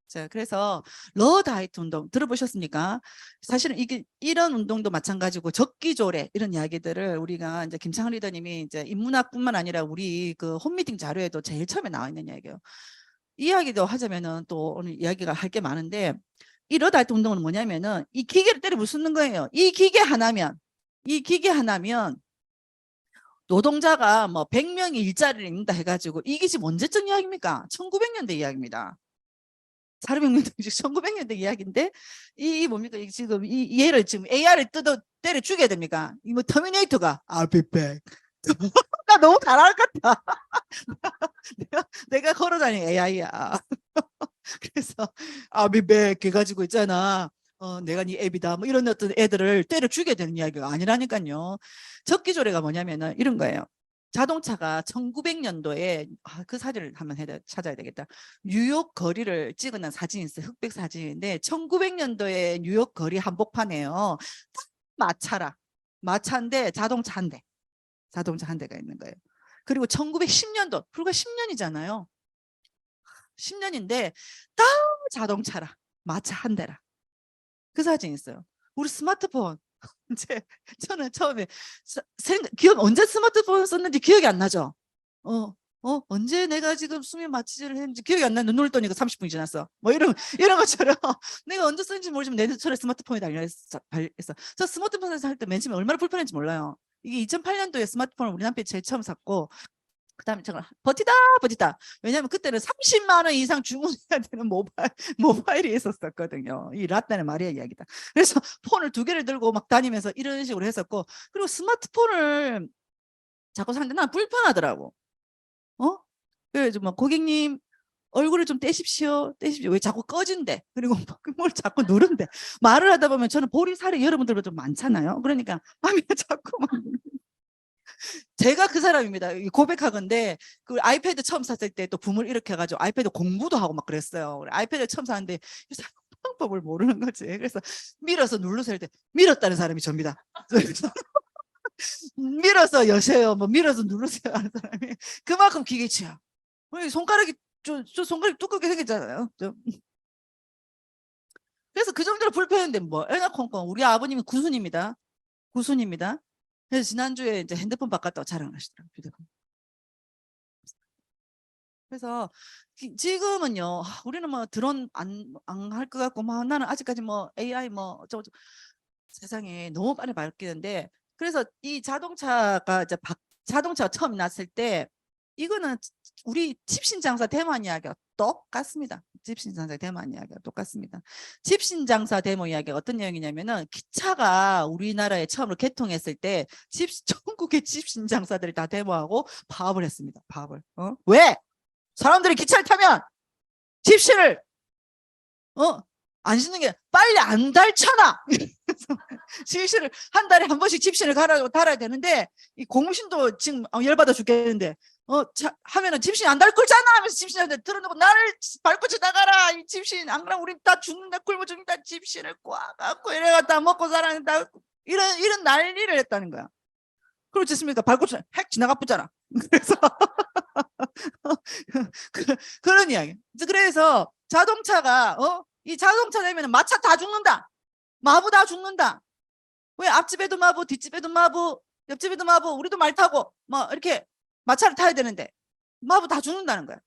자, 그래서 러다이트 운동 들어보셨습니까? 사실은 이런 운동도 마찬가지고 적기조례 이런 이야기들을 우리가 이제 김창헌 리더님이 이제 인문학뿐만 아니라 우리 그 홈미팅 자료에도 제일 처음에 나와 있는 이야기예요. 이야기도 하자면은 또 오늘 이야기가 할 게 많은데, 이 러다이트 운동은 뭐냐면은 이 기계를 때려 부수는 거예요. 이 기계 하나면 노동자가 뭐 100명이 일자리를 잃는다 해가지고, 이게 지금 언제적 이야기입니까? 1900년대 이야기입니다. 사르명명도 1900년대 이야기인데, 이 뭡니까? 지금 얘를 지금 AR을 때려 죽여야 됩니까? 이 뭐 터미네이터가 I'll be back. 나 너무 잘할 것 같아. 내가 걸어다니는 AI야. 그래서 I'll be back 해가지고 있잖아. 내가 네 앱이다. 뭐 이런 어떤 애들을 때려 죽여야 되는 이야기가 아니라니까요. 적기조례가 뭐냐면은 이런 거예요. 자동차가 1900년도에 그 사진을 한번 찾아야 되겠다. 뉴욕 거리를 찍어낸 사진이 있어요. 흑백 사진인데 1900년도에 뉴욕 거리 한복판에요. 마차인데 자동차 한 대가 있는 거예요. 그리고 1910년도, 불과 10년이잖아요. 10년인데 다 자동차라, 마차 한 대라. 그 사진이 있어요. 우리 스마트폰 이제 저는 처음에 언제 스마트폰 썼는지 기억이 안 나죠. 언제 내가 지금 수면 마취제를 했는지 기억이 안 나. 눈을 떠니까 30분이 지났어. 뭐 이런 것처럼 내가 언제 썼는지 모르지만 내 손에 스마트폰이 달려있어. 저 스마트폰 살 때 맨 처음에 얼마나 불편했는지 몰라요. 이게 2008년도에 스마트폰을 우리 남편이 제일 처음 샀고, 그다음에 제가 버티다. 왜냐하면 그때는 30만 원 이상 주문해야 되는 모바일이 있었거든요. 이 라떼는 마리아 이야기다. 그래서 폰을 2개를 들고 막 다니면서 이런 식으로 했었고, 그리고 스마트폰을 자꾸 사는데 난 불편하더라고. 그래서 뭐 고객님 얼굴을 좀 떼십시오. 왜 자꾸 꺼진대. 그리고 뭘 자꾸 누른대. 말을 하다 보면 저는 보리살이 여러분들보다 좀 많잖아요. 그러니까 밤에 자꾸 막 제가 그 사람입니다. 고백하건데 그 아이패드 처음 샀을 때 또 붐을 일으켜가지고 아이패드 공부도 하고 막 그랬어요. 아이패드 처음 샀는데 사용방법을 모르는 거지. 그래서 밀어서 눌러서 할 때 밀었다는 사람이 접니다. 밀어서 여세요. 뭐 밀어서 누르세요 하는 사람이 그만큼 기계치야. 손가락이 저 손가락이 두껍게 생겼잖아요. 그래서 그 정도로 불편한데 뭐 애가 콩콩. 우리 아버님이 구순입니다. 구순입니다. 그래서 지난주에 이제 핸드폰 바꿨다고 자랑을 하시더라고요. 휴대폰. 그래서 지금은요, 우리는 뭐 드론 안 할 것 같고, 뭐 나는 아직까지 뭐 AI 뭐 어쩌고 세상에 너무 빨리 바뀌는데, 그래서 이 자동차가 이제 자동차가 처음 났을 때 이거는 우리 집신장사 대만 이야기가 똑같습니다. 집신장사 대만 이야기가 똑같습니다. 집신장사 데모 이야기가 어떤 내용이냐면은 기차가 우리나라에 처음으로 개통했을 때 전국의 집신장사들이 다 데모하고 파업을 했습니다. 파업을. 왜? 사람들이 기차를 타면 집신을 안 신는 게 빨리 안 닳잖아. 집신을 한 달에 한 번씩 집신을 달아야 되는데 이 고무신도 지금 열받아 죽겠는데 하면은 집신 안 달 거잖아 하면서 집신한테 틀어놓고 나를 밟고 지나가라 이 집신 안 그러면 우리 다 죽는다 굶어 죽는다 집신을 꽉 안고 이래갖다 먹고 살아낸다 이런 난리를 했다는 거야. 그렇지 않습니까? 밟고 핵 지나가 보잖아. 그래서 그런 이야기. 그래서 자동차가 이 자동차 되면 마차 다 죽는다. 마부 다 죽는다. 왜 앞집에도 마부, 뒷집에도 마부, 옆집에도 마부, 우리도 말 타고 뭐 이렇게 마차를 타야 되는데 마부 다 죽는다는 거야.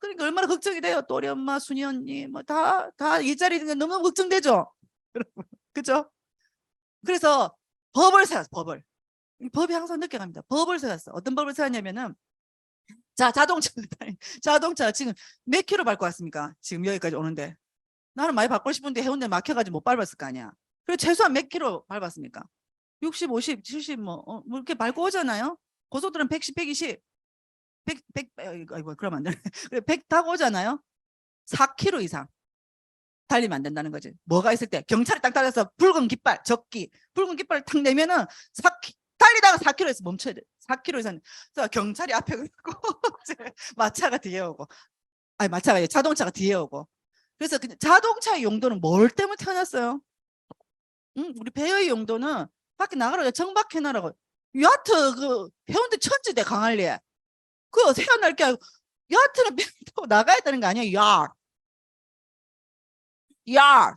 그러니까 얼마나 걱정이 돼요. 또리 엄마, 순이 언니 뭐 다 일자리 있는 게 너무 걱정되죠. 그죠? 그래서 법을 세웠어. 법을. 법이 항상 늦게 갑니다. 법을 세웠어. 어떤 법을 세웠냐면은 자, 자동차 지금 몇 킬로 밟고 왔습니까? 지금 여기까지 오는데. 나는 많이 밟고 싶은데 해운대 막혀가지고 못 밟았을 거 아니야. 그리고 최소한 몇 킬로 밟았습니까? 60, 50, 70 뭐 이렇게 밟고 오잖아요. 고속도로는 110, 120, 100, 아이고 그러면 안 되네. 100 타고 오잖아요. 4킬로 이상 달리면 안 된다는 거지. 뭐가 있을 때 경찰이 딱 달려서 붉은 깃발, 적기, 붉은 깃발을 탁 내면은 달리다가 4킬로에서 멈춰야 돼. 4킬로 이상. 그래서 경찰이 앞에 있고 마차가 뒤에 오고, 아니 마차가 자동차가 뒤에 오고. 그래서 자동차의 용도는 뭘 때문에 태어났어요? 우리 배의 용도는 밖에 나가라고 정박해놔라고. 야트 그 해운대 천지대 강할리에 그 태어날 게 아니고 야트는 배 타고 나가야 되는 거 아니에요? 야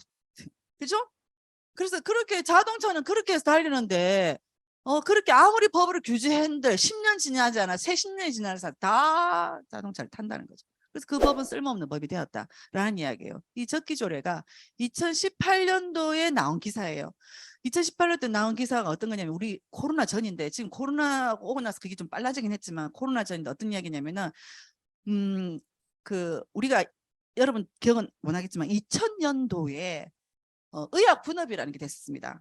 그죠? 그래서 그렇게 자동차는 그렇게 해서 달리는데 그렇게 아무리 법을 규제했는데 10년 지나지 않아 새 10년이 지나서 다 자동차를 탄다는 거죠. 그래서 그 법은 쓸모없는 법이 되었다라는 이야기예요. 이 적기조례가 2018년도에 나온 기사예요. 2018년도에 나온 기사가 어떤 거냐면 우리 코로나 전인데 지금 코로나 오고 나서 그게 좀 빨라지긴 했지만 코로나 전인데 어떤 이야기냐면은 그 우리가 여러분 기억은 못 하겠지만 2000년도에 의학 분업이라는 게 됐습니다.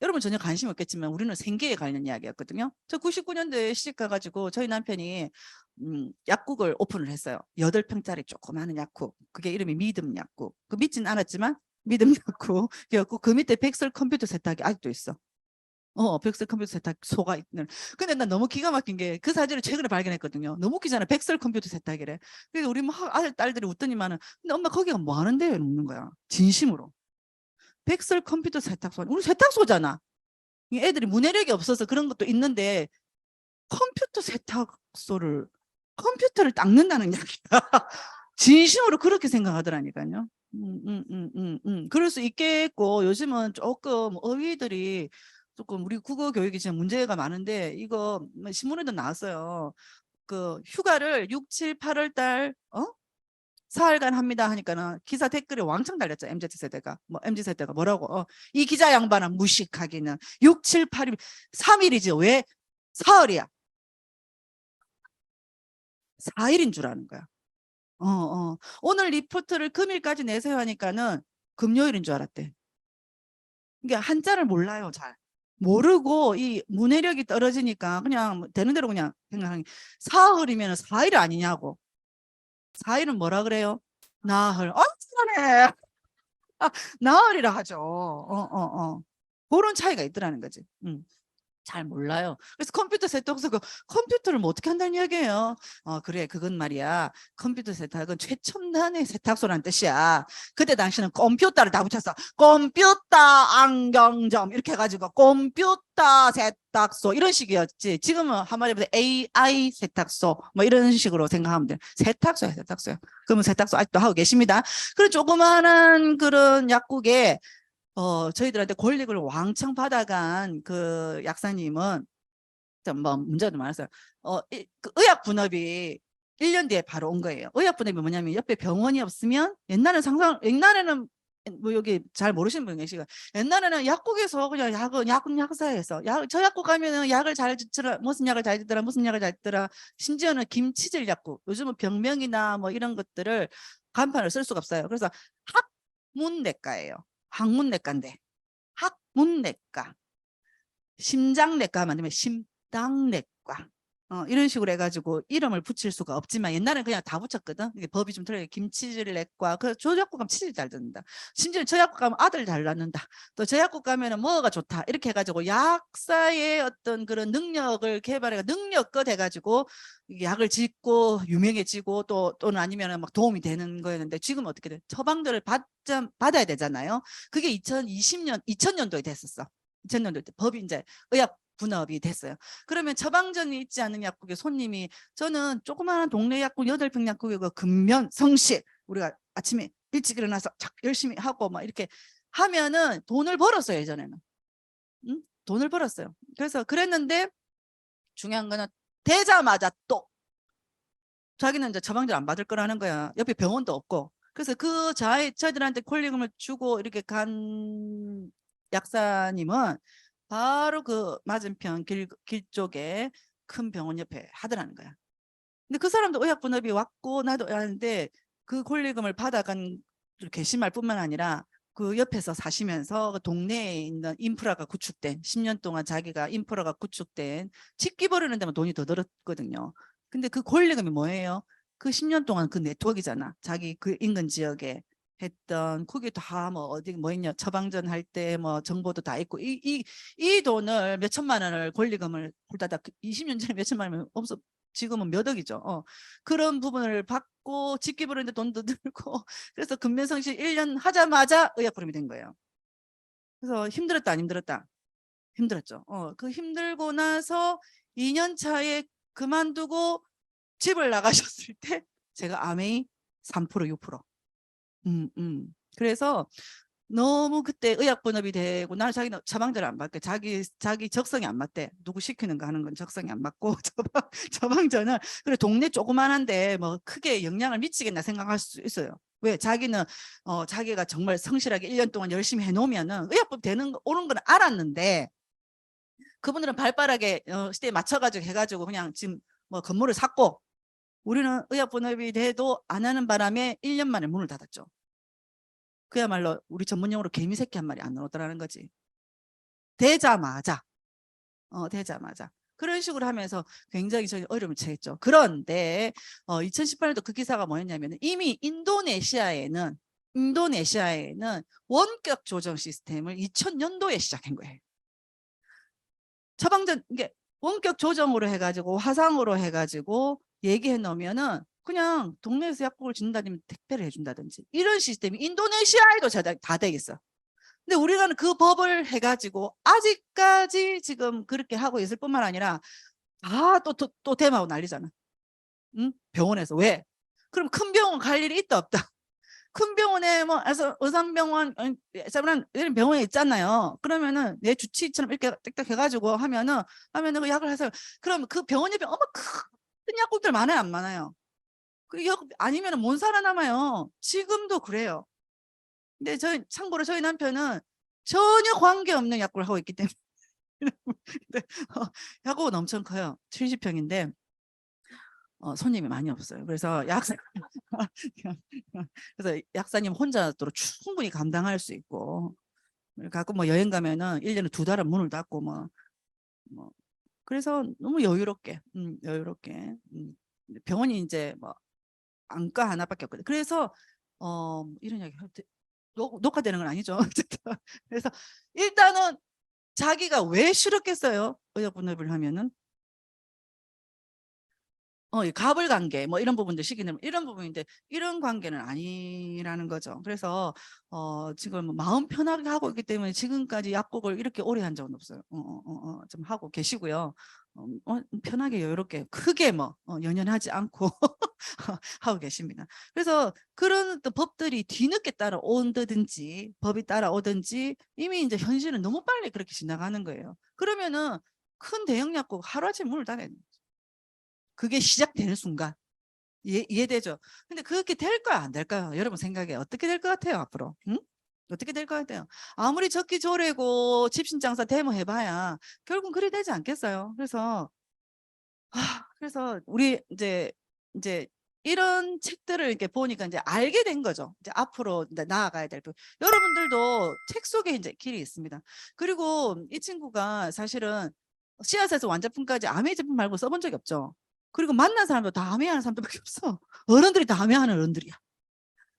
여러분 전혀 관심 없겠지만 우리는 생계에 관련 이야기였거든요. 저 99년도에 시집 가가지고 저희 남편이 약국을 오픈을 했어요. 8평짜리 조그마한 약국. 그게 이름이 믿음 약국. 그 믿진 않았지만 믿음 약국이었고 그 밑에 백설 컴퓨터 세탁이 아직도 있어. 백설 컴퓨터 세탁소가 있는. 근데 난 너무 기가 막힌 게 그 사진을 최근에 발견했거든요. 너무 웃기잖아. 백설 컴퓨터 세탁이래. 그래서 우리 막 아들 딸들이 웃더니만은 근데 엄마 거기가 뭐 하는데요? 이러는 거야. 진심으로. 백설 컴퓨터 세탁소. 우리 세탁소잖아. 애들이 문해력이 없어서 그런 것도 있는데 컴퓨터 세탁소를 컴퓨터를 닦는다는 이야기야. 진심으로 그렇게 생각하더라니까요. 그럴 수 있겠고 요즘은 조금 어휘들이 조금 우리 국어 교육이 지금 문제가 많은데 이거 신문에도 나왔어요. 그 휴가를 6, 7, 8월 달 사흘간 합니다 하니까는 기사 댓글이 왕창 달렸죠. MZ세대가 MZ세대가 뭐라고 이 기자 양반은 무식하기는 6, 7, 8일 3일이지 왜 사흘이야. 4일인 줄 아는 거야. 오늘 리포트를 금일까지 내세요 하니까는 금요일인 줄 알았대. 그러니까 한자를 몰라요. 잘 모르고 이 문해력이 떨어지니까 그냥 되는 대로 그냥 생각하는 사흘이면 4일 아니냐고. 4일은 뭐라 그래요? 나흘. 잘하네. 나흘이라 하죠. 그런 차이가 있더라는 거지. 잘 몰라요. 그래서 컴퓨터 세탁소가 컴퓨터를 뭐 어떻게 한다는 이야기예요. 그래, 그건 말이야. 컴퓨터 세탁은 최첨단의 세탁소라는 뜻이야. 그때 당시는 컴퓨터를 다 붙였어. 컴퓨터 안경점 이렇게 해가지고 컴퓨터 세탁소 이런 식이었지. 지금은 한마디로 AI 세탁소 뭐 이런 식으로 생각하면 돼. 세탁소야, 세탁소야. 그러면 세탁소 아직도 하고 계십니다. 그런 조그마한 그런 약국에 저희들한테 권력을 왕창 받아간 그 약사님은 뭐 문제도 많았어요. 그 의학 분업이 1년 뒤에 바로 온 거예요. 의학 분업이 뭐냐면 옆에 병원이 없으면 옛날에는 뭐 여기 잘 모르시는 분 계시고 옛날에는 약국에서 그냥 약사에서 저 약국 가면은 약을 잘 주더라, 무슨 약을 잘 주더라, 무슨 약을 잘 주더라. 심지어는 김치질 약국, 요즘은 병명이나 뭐 이런 것들을 간판을 쓸 수가 없어요. 그래서 학문내과예요. 학문내과인데 학문내과, 심장내과 만들면 심당내과, 이런 식으로 해가지고 이름을 붙일 수가 없지만 옛날에는 그냥 다 붙였거든. 이게 법이 좀 틀려요. 김치질내과. 그래서 저 약국 가면 치질 잘 듣는다. 심지어 저 약국 가면 아들 잘 낳는다. 또 저 약국 가면은 뭐가 좋다. 이렇게 해가지고 약사의 어떤 그런 능력을 개발해가 능력껏 해가지고 약을 짓고 유명해지고 또는 아니면 막 도움이 되는 거였는데 지금 어떻게 돼? 처방들을 받아야 되잖아요. 그게 2000년도에 됐었어. 2000년도 때 법이 이제 의약 분업이 됐어요. 그러면 처방전이 있지 않은 약국에 손님이, 저는 조그마한 동네 약국 8평 약국에 그 근면 성실 우리가 아침에 일찍 일어나서 열심히 하고 막 이렇게 하면은 돈을 벌었어요. 예전에는. 응? 돈을 벌었어요. 그래서 그랬는데 중요한 거는 되자마자 또 자기는 이제 처방전 안 받을 거라는 거야. 옆에 병원도 없고. 그래서 그 저희들한테 콜링을 주고 이렇게 간 약사님은 바로 그 맞은편 길 쪽에 큰 병원 옆에 하더라는 거야. 근데 그 사람도 의약분업이 왔고 나도 하는데 그 권리금을 받아간 괘씸할 뿐만 아니라 그 옆에서 사시면서 그 동네에 있는 인프라가 구축된 10년 동안 자기가 인프라가 구축된 집기 버리는 데만 돈이 더 들었거든요. 근데 그 권리금이 뭐예요? 그 10년 동안 그 네트워크잖아. 자기 그 인근 지역에 했던 그게 다 뭐 어디 뭐 있냐 처방전 할 때 뭐 정보도 다 있고 이 돈을 몇 천만 원을 권리금을 홀다닥 20년 전에 몇 천만 원이면 없어 지금은 몇 억이죠. 그런 부분을 받고 집기 부르는데 돈도 들고 그래서 근면성실 1년 하자마자 의약부름이 된 거예요. 그래서 힘들었다 안 힘들었다? 힘들었죠. 그 힘들고 나서 2년 차에 그만두고 집을 나가셨을 때 제가 아메이 3% 6%. 그래서 너무 그때 의약 분업이 되고 나는 자기는 처방전을 안 받게 자기 적성이 안 맞대. 누구 시키는 거 하는 건 적성이 안 맞고 처방전을 그래 동네 조그만한데 뭐 크게 영향을 미치겠나 생각할 수 있어요. 왜 자기는 자기가 정말 성실하게 1년 동안 열심히 해놓으면은 의약법 되는 오는 건 알았는데 그분들은 발빠르게 시대에 맞춰가지고 해가지고 그냥 지금 뭐 건물을 샀고 우리는 의약 분업이 돼도 안 하는 바람에 1년 만에 문을 닫았죠. 그야말로 우리 전문용어로 개미새끼 한 마리 안 나오더라는 거지. 되자마자 되자마자 그런 식으로 하면서 굉장히 저희 어려움을 처했죠. 그런데 2018년도 그 기사가 뭐였냐면 이미 인도네시아에는 원격 조정 시스템을 2000년도에 시작한 거예요. 처방전 이게 원격 조정으로 해가지고 화상으로 해가지고 얘기해 놓으면은 그냥 동네에서 약국을 준다든지 택배를 해준다든지 이런 시스템이 인도네시아에도 다 돼 있어. 근데 우리는 그 법을 해가지고 아직까지 지금 그렇게 하고 있을 뿐만 아니라 또 대마고 난리잖아. 응? 병원에서 왜? 그럼 큰 병원 갈 일이 있다 없다. 큰 병원에 뭐 의산병원 이런 병원에 있잖아요. 그러면은 내 주치의처럼 이렇게 딱딱 해가지고 하면은 그 약을 해서 그럼 그 병원 옆에 큰 약국들 많아요 안 많아요? 아니면은 못 살아남아요. 지금도 그래요. 근데 참고로 저희 남편은 전혀 관계없는 약국을 하고 있기 때문에 약국은 엄청 커요. 70평인데 손님이 많이 없어요. 그래서 그래서 약사님 혼자도 충분히 감당할 수 있고 가끔 뭐 여행 가면은 1년에 2달은 문을 닫고 뭐 그래서 너무 여유롭게 병원이 이제 뭐 안과 하나밖에 없거든요. 그래서 이런 이야기 녹화되는 건 아니죠. 그래서 일단은 자기가 왜 싫었겠어요? 의약분업을 하면은 이 갑을 관계 뭐 이런 부분들 시기는 이런 부분인데 이런 관계는 아니라는 거죠. 그래서 지금 마음 편하게 하고 있기 때문에 지금까지 약국을 이렇게 오래 한 적은 없어요. 좀 하고 계시고요. 편하게 여유롭게 크게 뭐 연연하지 않고 하고 계십니다. 그래서 그런 또 법들이 뒤늦게 따라온다든지 법이 따라오든지 이미 이제 현실은 너무 빨리 그렇게 지나가는 거예요. 그러면은 큰 대형 약국 하루아침에 문을 닫아야 돼요. 그게 시작되는 순간 이해되죠? 근데 그렇게 될까요? 안 될까요? 여러분 생각에 어떻게 될 것 같아요? 앞으로 응? 어떻게 될 것 같아요? 아무리 적기조례고 집신장사 데모해봐야 결국은 그리 되지 않겠어요? 그래서 우리 이제 이런 책들을 이렇게 보니까 이제 알게 된 거죠. 이제 앞으로 이제 나아가야 될 부. 여러분들도 책 속에 이제 길이 있습니다. 그리고 이 친구가 사실은 씨앗에서 완제품까지 아메 제품 말고 써본 적이 없죠. 그리고 만난 사람도 다 아메하는 사람들밖에 없어. 어른들이 다 아메하는 어른들이야.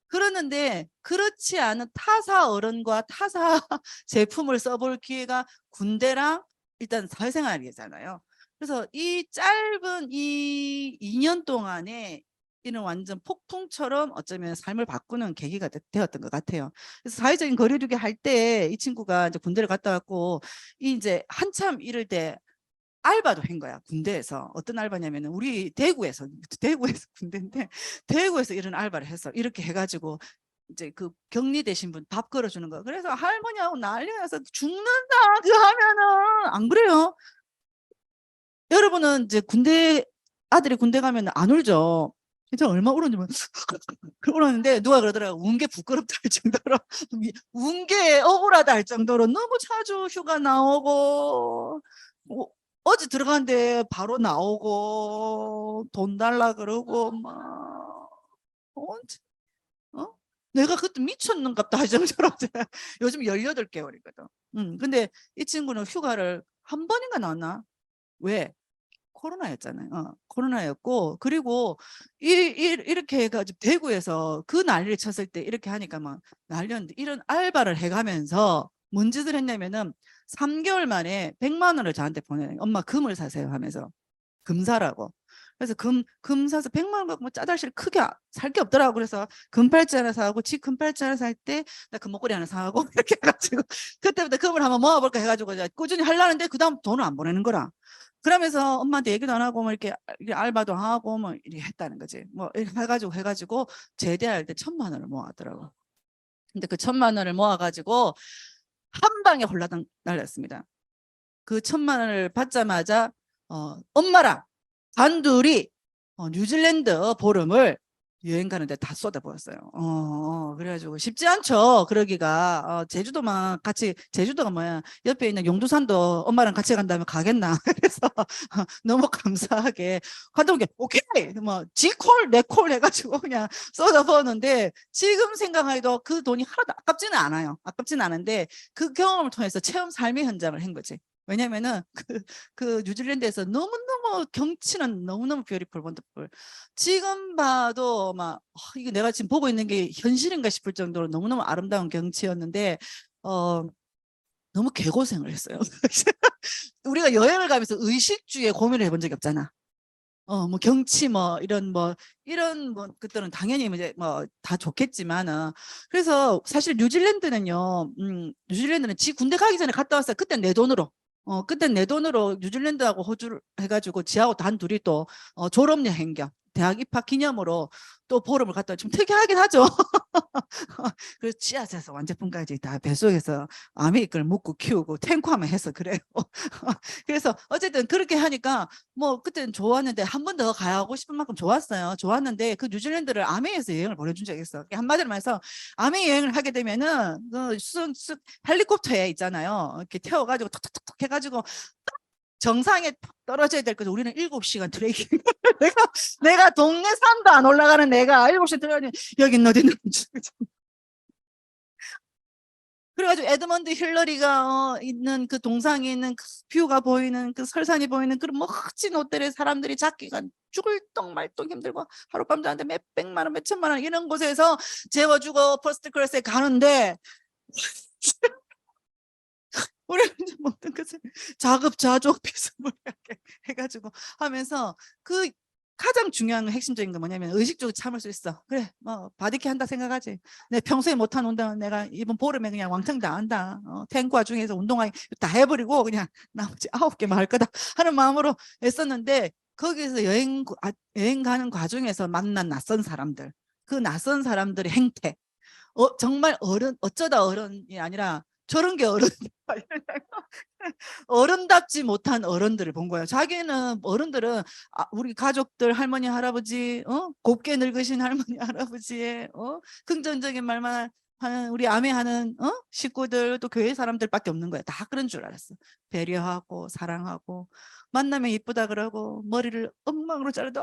그러는데 그렇지 않은 타사 어른과 타사 제품을 써볼 기회가 군대랑 일단 사회생활이잖아요. 그래서 이 짧은 이 2년 동안에 이는 완전 폭풍처럼 어쩌면 삶을 바꾸는 계기가 되었던 것 같아요. 그래서 사회적인 거리두기 할 때 이 친구가 이제 군대를 갔다 왔고 이제 한참 이럴 때 알바도 한 거야. 군대에서. 어떤 알바냐면 우리 대구에서 군대인데 대구에서 이런 알바를 했어. 이렇게 해가지고 이제 그 격리되신 분 밥 걸어주는 거. 그래서 할머니하고 난리가 나서 죽는다 그 하면은 안 그래요? 여러분은 이제 아들이 군대 가면 안 울죠. 진짜 얼마 울었는지 울었는데 누가 그러더라고. 운 게 부끄럽다 할 정도로 운 게 억울하다 할 정도로 너무 자주 휴가 나오고 어제 들어갔는데 바로 나오고 돈 달라 그러고 막 언제 어? 내가 그때 미쳤는갑다 할 정도로 요즘 18개월이거든. 근데 이 친구는 휴가를 한 번인가 나왔나? 왜? 코로나였잖아요. 코로나였고 그리고 이렇게 해가지고 대구에서 그 난리를 쳤을 때 이렇게 하니까 막 난리였는데 이런 알바를 해가면서 뭔 짓을 했냐면은 3개월 만에 100만 원을 저한테 보내요. 엄마 금을 사세요 하면서 금 사라고. 그래서 금 사서 100만 원 갖고 뭐 짜잘실 크게 살 게 없더라고. 그래서 금팔찌 하나 사고 지 금팔찌 하나 살 때 나 금목걸이 하나 사고 이렇게 해가지고 그때부터 금을 한번 모아볼까 해가지고 이제 꾸준히 하려는데 그 다음 돈을 안 보내는 거라. 그러면서 엄마한테 얘기도 안 하고 뭐 이렇게 알바도 하고 뭐 이렇게 했다는 거지. 뭐 이렇게 해가지고 제대할 때 1,000만 원을 모았더라고. 근데 그 1,000만 원을 모아가지고 한 방에 홀라당 날렸습니다. 그 1,000만 원을 받자마자 엄마랑 단둘이 뉴질랜드 보름을 여행 가는데 다 쏟아부었어요. 그래가지고 쉽지 않죠. 그러기가 제주도만 같이 제주도가 뭐야 옆에 있는 용두산도 엄마랑 같이 간다면 가겠나. 그래서 너무 감사하게 감독님 오케이 뭐 지콜 내콜 해가지고 그냥 쏟아부었는데 지금 생각해도 그 돈이 하나도 아깝지는 않아요. 아깝지는 않은데 그 경험을 통해서 체험 삶의 현장을 한 거지. 왜냐면은 그 뉴질랜드에서 너무너무 경치는 너무너무 뷰티풀 원더풀. 지금 봐도 막 이거 내가 지금 보고 있는 게 현실인가 싶을 정도로 너무너무 아름다운 경치였는데 너무 개고생을 했어요. 우리가 여행을 가면서 의식주에 고민을 해본 적이 없잖아. 뭐 경치 이런 것들은 당연히 이제 뭐 다 좋겠지만은 그래서 사실 뉴질랜드는 지 군대 가기 전에 갔다 왔어요. 그때 내 돈으로. 그때 내 돈으로 뉴질랜드하고 호주를 해가지고 지하고 단 둘이 또 졸업여행 겸 대학 입학 기념으로 또 보름을 갔다 좀 특이하긴 하죠. 그래서 씨앗에서 완제품까지 다 뱃속에서 아메리카를 묻고 키우고 탱크하면 해서 그래요. 그래서 어쨌든 그렇게 하니까 뭐 그때는 좋았는데 한 번 더 가고 싶은 만큼 좋았어요. 좋았는데 그 뉴질랜드를 아메에서 여행을 보내준 적이 있어. 한마디로 말해서 아메 여행을 하게 되면은 그 헬리콥터에 있잖아요. 이렇게 태워가지고 톡톡톡 해가지고 정상에 떨어져야 될 거죠. 우리는 7시간 트레이닝. 내가 동네 산도 안 올라가는 내가 7시간 트레이닝 여긴 어디는 그래가지고 에드먼드 힐러리가 있는 그 동상에 있는 그 뷰가 보이는 그 설산이 보이는 그런 멋진 호텔에 사람들이 잡기가 죽을 똥 말똥 힘들고 하룻밤 자는데 몇 백만 원, 몇 천만 원 이런 곳에서 재워주고 퍼스트 클래스에 가는데 우리가 이제 먹는 것을 자급자족 비스무리하게 해가지고 하면서 그 가장 중요한 핵심적인 건 뭐냐면 의식적으로 참을 수 있어. 그래, 뭐 바디케 한다 생각하지. 내 평소에 못한 운동은 내가 이번 보름에 그냥 왕창 다 한다. 탱과 중에서 운동하기 다 해버리고 그냥 나머지 9개만 할 거다 하는 마음으로 했었는데, 거기서 여행 가는 과정에서 만난 낯선 사람들, 그 낯선 사람들의 행태, 정말 어쩌다 어른이 아니라 저런 게 어른, 어른답지 못한 어른들을 본 거예요. 자기는 어른들은 우리 가족들 할머니 할아버지, 곱게 늙으신 할머니 할아버지의 긍정적인 말만 하는 우리 아메하는 식구들, 또 교회 사람들밖에 없는 거예요. 다 그런 줄 알았어. 배려하고 사랑하고 만나면 예쁘다 그러고 머리를 엉망으로 자르도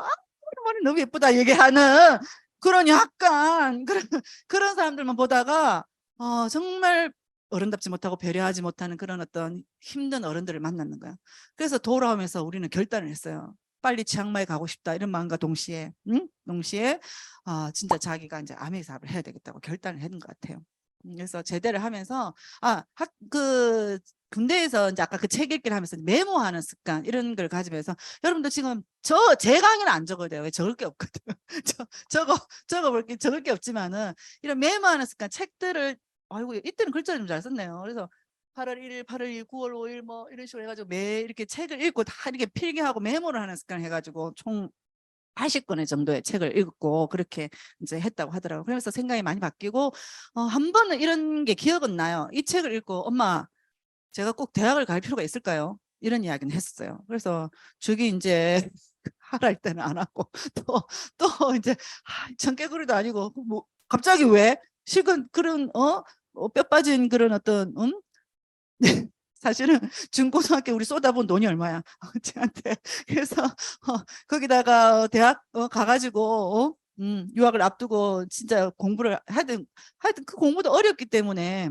머리 너무 예쁘다 얘기하는 그런 약간 그런 사람들만 보다가 정말 어른답지 못하고 배려하지 못하는 그런 어떤 힘든 어른들을 만났는 거야. 그래서 돌아오면서 우리는 결단을 했어요. 빨리 치앙마이 가고 싶다 이런 마음과 동시에, 동시에 진짜 자기가 이제 아메 사업을 해야 되겠다고 결단을 했는 것 같아요. 그래서 제대를 하면서 그 군대에서 이제 아까 그 책 읽기를 하면서 메모하는 습관 이런 걸 가지면서, 여러분들 지금 제 강의는 안 적어도 돼요. 왜 적을 게 없거든. 적어볼 게 적을 게 없지만은 이런 메모하는 습관, 책들을 아이고 이때는 글자를 좀 잘 썼네요. 그래서 8월 1일, 8월 2일, 9월 5일 뭐 이런 식으로 해가지고 매 이렇게 책을 읽고 다 이렇게 필기하고 메모를 하는 습관 해가지고 총 80권의 정도의 책을 읽고 그렇게 이제 했다고 하더라고요. 그래서 생각이 많이 바뀌고 한 번은 이런 게 기억은 나요. 이 책을 읽고 엄마 제가 꼭 대학을 갈 필요가 있을까요? 이런 이야기는 했어요. 그래서 저기 이제 하라 할 때는 안 하고 또 이제 청개구리도 아니고 뭐 갑자기 왜 실은 그런 뼈 빠진 그런 어떤 사실은 중고등학교 우리 쏟아본 돈이 얼마야 쟤한테. 그래서 거기다가 대학 가가지고 유학을 앞두고 진짜 공부를 하여튼 그 공부도 어렵기 때문에,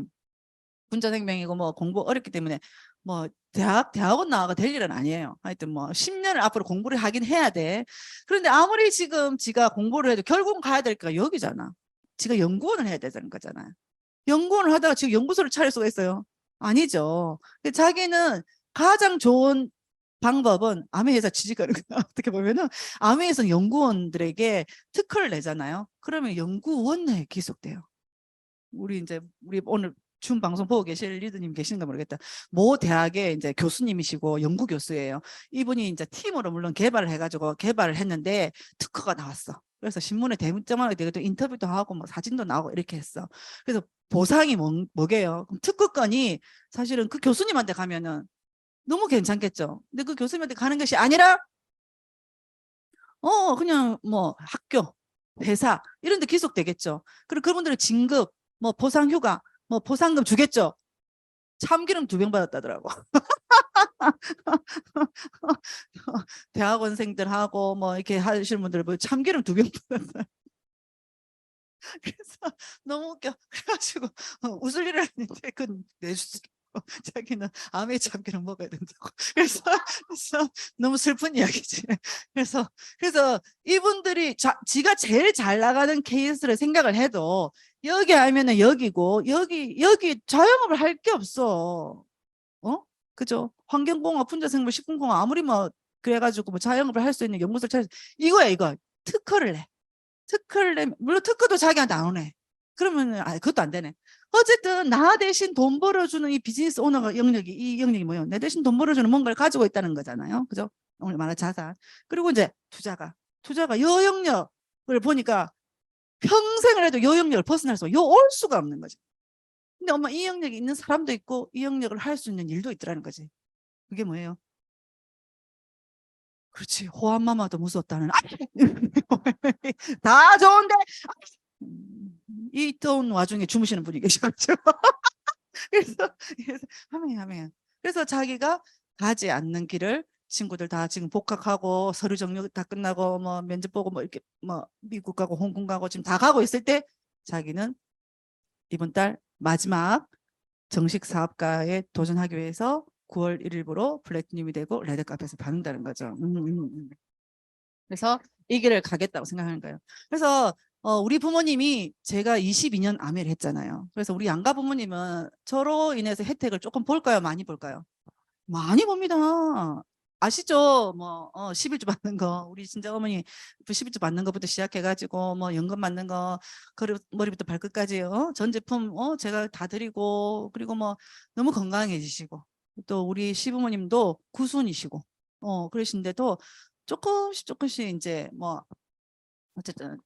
군자생명이고 뭐 공부 어렵기 때문에 뭐 대학원 나와가 될 일은 아니에요. 하여튼 뭐 10년을 앞으로 공부를 하긴 해야 돼. 그런데 아무리 지금 지가 공부를 해도 결국은 가야 될 거가 여기잖아. 지가 연구원을 해야 되는 거잖아요. 연구원을 하다가 지금 연구소를 차릴 수가 있어요? 아니죠. 자기는 가장 좋은 방법은 아메에서 취직하는 거야. 어떻게 보면은 아메에서는 연구원들에게 특허를 내잖아요. 그러면 연구원에 기속돼요. 우리 오늘 준 방송 보고 계실 리더님 계시는가 모르겠다. 모 대학의 이제 교수님이시고 연구 교수예요. 이분이 이제 팀으로 물론 개발을 해가지고 개발을 했는데 특허가 나왔어. 그래서 신문에 대문짝만하게 되고 인터뷰도 하고 뭐 사진도 나오고 이렇게 했어. 그래서 보상이 뭐게요? 그럼 특허권이 사실은 그 교수님한테 가면은 너무 괜찮겠죠. 근데 그 교수님한테 가는 것이 아니라 그냥 뭐 학교, 회사 이런 데 기속되겠죠. 그리고 그분들은 진급, 뭐 보상휴가, 뭐 보상금 주겠죠. 참기름 2병 받았다더라고. 대학원생들하고 뭐 이렇게 하시는 분들 뭐 참기름 2병 받았다. 그래서 너무 웃겨. 그래가지고 웃을 일을 했는데 그건 내주지. 자기는 아메 참기름 먹어야 된다고. 그래서 너무 슬픈 이야기지. 그래서 이분들이 지가 제일 잘 나가는 케이스를 생각을 해도 여기 하면은 여기고 여기 자영업을 할 게 없어. 그죠? 환경공학, 분자생물, 식품공학 아무리 뭐 그래가지고 뭐 자영업을 할 수 있는 연구소를 찾아 이거야 이거. 특허를 내. 물론 특허도 자기한테 안 오네. 그러면 그것도 안 되네. 어쨌든 나 대신 돈 벌어주는 이 비즈니스 오너가 이 영역이 뭐예요? 내 대신 돈 벌어주는 뭔가를 가지고 있다는 거잖아요. 그죠? 오늘 말한 자산. 그리고 이제 투자가 요 영역을 보니까 평생을 해도 요 영역을 벗어날 수 올 수가 없는 거죠. 근데 엄마 이 영역이 있는 사람도 있고 이 영역을 할 수 있는 일도 있더라는 거지. 그게 뭐예요? 그렇지. 호암마마도 무서웠다는. 다 좋은데 이 더운 와중에 주무시는 분이 계셔가지고 그래서 하면 그래서 자기가 가지 않는 길을 친구들 다 지금 복학하고 서류 정리 다 끝나고 뭐 면접 보고 뭐 이렇게 뭐 미국 가고 홍콩 가고 지금 다 가고 있을 때 자기는 이번 달 마지막 정식 사업가에 도전하기 위해서 9월 1일부로 플래티늄이 되고 레드카펫을 받는다는 거죠. 그래서 이 길을 가겠다고 생각하는 거예요. 그래서 우리 부모님이 제가 22년 아메를 했잖아요. 그래서 우리 양가 부모님은 저로 인해서 혜택을 조금 볼까요? 많이 볼까요? 많이 봅니다. 아시죠? 뭐, 11주 받는 거. 우리 친정어머니 그 11주 받는 것부터 시작해가지고, 뭐, 연금 받는 거, 그리고 머리부터 발끝까지, 전 제품, 제가 다 드리고, 그리고 뭐, 너무 건강해지시고, 또 우리 시부모님도 구순이시고, 그러신데도 조금씩 이제 뭐, 어쨌든,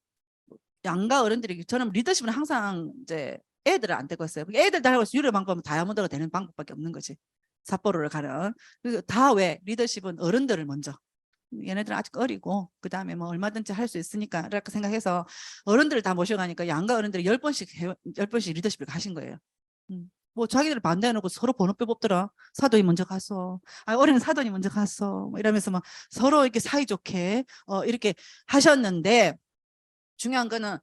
양가 어른들이, 저는 리더십은 항상 이제 애들을 안 되고 있어요. 애들 다 하고 있어. 유료 방법은 다이아몬드가 되는 방법밖에 없는 거지. 삿포로를 가는. 다 왜? 리더십은 어른들을 먼저. 얘네들은 아직 어리고 그 다음에 뭐 얼마든지 할 수 있으니까 이렇게 생각해서 어른들을 다 모셔가니까 양가 어른들이 10번씩 리더십을 가신 거예요. 뭐 자기들 반대해놓고 서로 번호표 뽑더라. 사돈이 먼저 갔어. 어린 사돈이 먼저 갔어. 뭐 이러면서 막 서로 이렇게 사이좋게 이렇게 하셨는데, 중요한 거는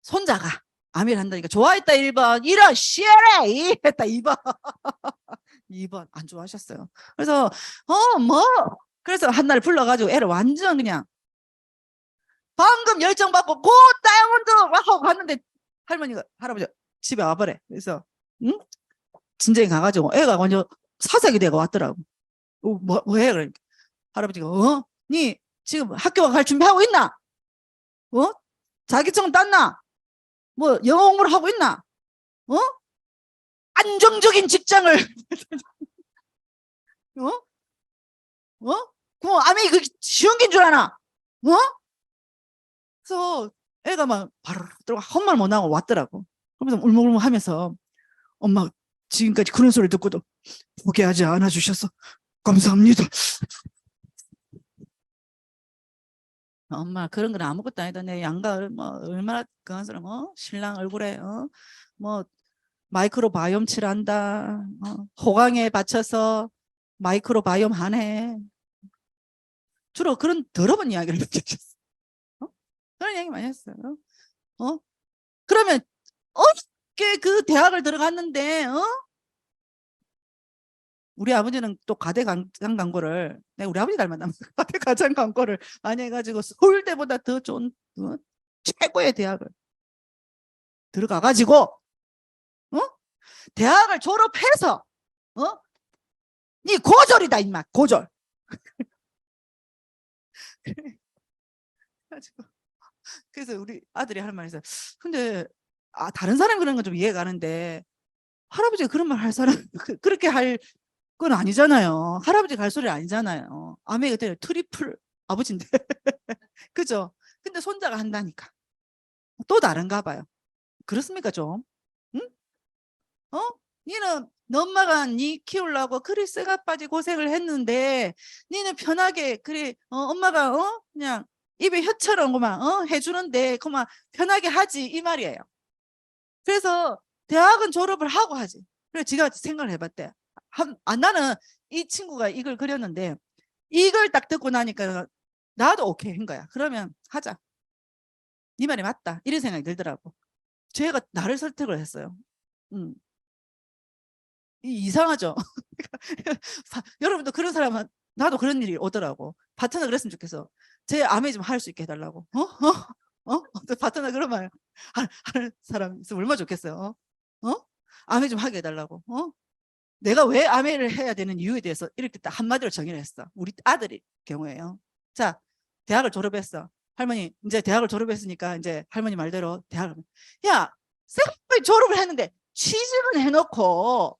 손자가 아미를 한다니까 좋아했다 1번, 이런 씨에레 했다 2번. 2번 안 좋아하셨어요. 그래서 뭐 그래서 한 날 불러가지고 애를 완전 그냥 방금 열정받고 고 다이아몬드 하고 갔는데 할머니가 할아버지 집에 와버래. 그래서 응? 진정이 가가지고 애가 완전 사색이 되고 왔더라고. 뭐해? 그러니까 할아버지가 니 지금 학교 갈 준비하고 있나? 자기청 땄나? 뭐 영어 공부를 하고 있나? 안정적인 직장을 그럼 아미 그 쉬운 게인 줄 아나? 그래서 애가 막 바로 들어가 헛말 못 하고 왔더라고. 그러면서 울먹울먹 하면서 엄마 지금까지 그런 소리 듣고도 포기하지 않아 주셔서 감사합니다. 엄마 그런 건 아무것도 아니다. 내 양가 뭐 얼마나 그한 사람 신랑 얼굴에 뭐 마이크로바이옴 칠한다. 호강에 받쳐서 마이크로바이옴 하네. 주로 그런 더러운 이야기를 듣겠어. 그런 이야기 많이 했어요. 그러면 어떻게 그 대학을 들어갔는데 우리 아버지는 또 가대가장 광고를, 내가 우리 아버지 닮았나? 가대가장 광고를 많이 해가지고 서울대보다 더 좋은 최고의 대학을 들어가가지고 대학을 졸업해서 니 고졸이다 임마 고졸. 그래서 우리 아들이 하는 말이 있어요. 근데 다른 사람이 그런 건 좀 이해가 가는데 할아버지가 그런 말 할 사람 그렇게 할 건 아니잖아요. 할아버지 갈 소리 아니잖아요. 아메가 때려 트리플 아버지인데 그죠? 근데 손자가 한다니까 또 다른가 봐요. 그렇습니까 좀? 응? 니는 너 엄마가 니 키우려고 그리 쇠가 빠지 고생을 했는데 니는 편하게 그래 엄마가 그냥 입에 혀처럼 그만 해주는데 그만 편하게 하지 이 말이에요. 그래서 대학은 졸업을 하고 하지. 그래 지가 생각을 해봤대. 나는 이 친구가 이걸 그렸는데 이걸 딱 듣고 나니까 나도 오케이 한 거야. 그러면 하자. 네 말이 맞다. 이런 생각이 들더라고. 쟤가 나를 설득을 했어요. 이상하죠? 여러분도 그런 사람은 나도 그런 일이 오더라고. 파트너 그랬으면 좋겠어. 제 아내 좀 할 수 있게 해달라고. 파트너 그런 말 하는 사람 있으면 얼마나 좋겠어요. 아내 좀 하게 해달라고. 내가 왜 아내를 해야 되는 이유에 대해서 이렇게 딱 한마디로 정의를 했어. 우리 아들이 경우에요. 자, 대학을 졸업했어. 할머니 이제 대학을 졸업했으니까 이제 할머니 말대로 대학을 야 새빨리 졸업을 했는데 취직은 해놓고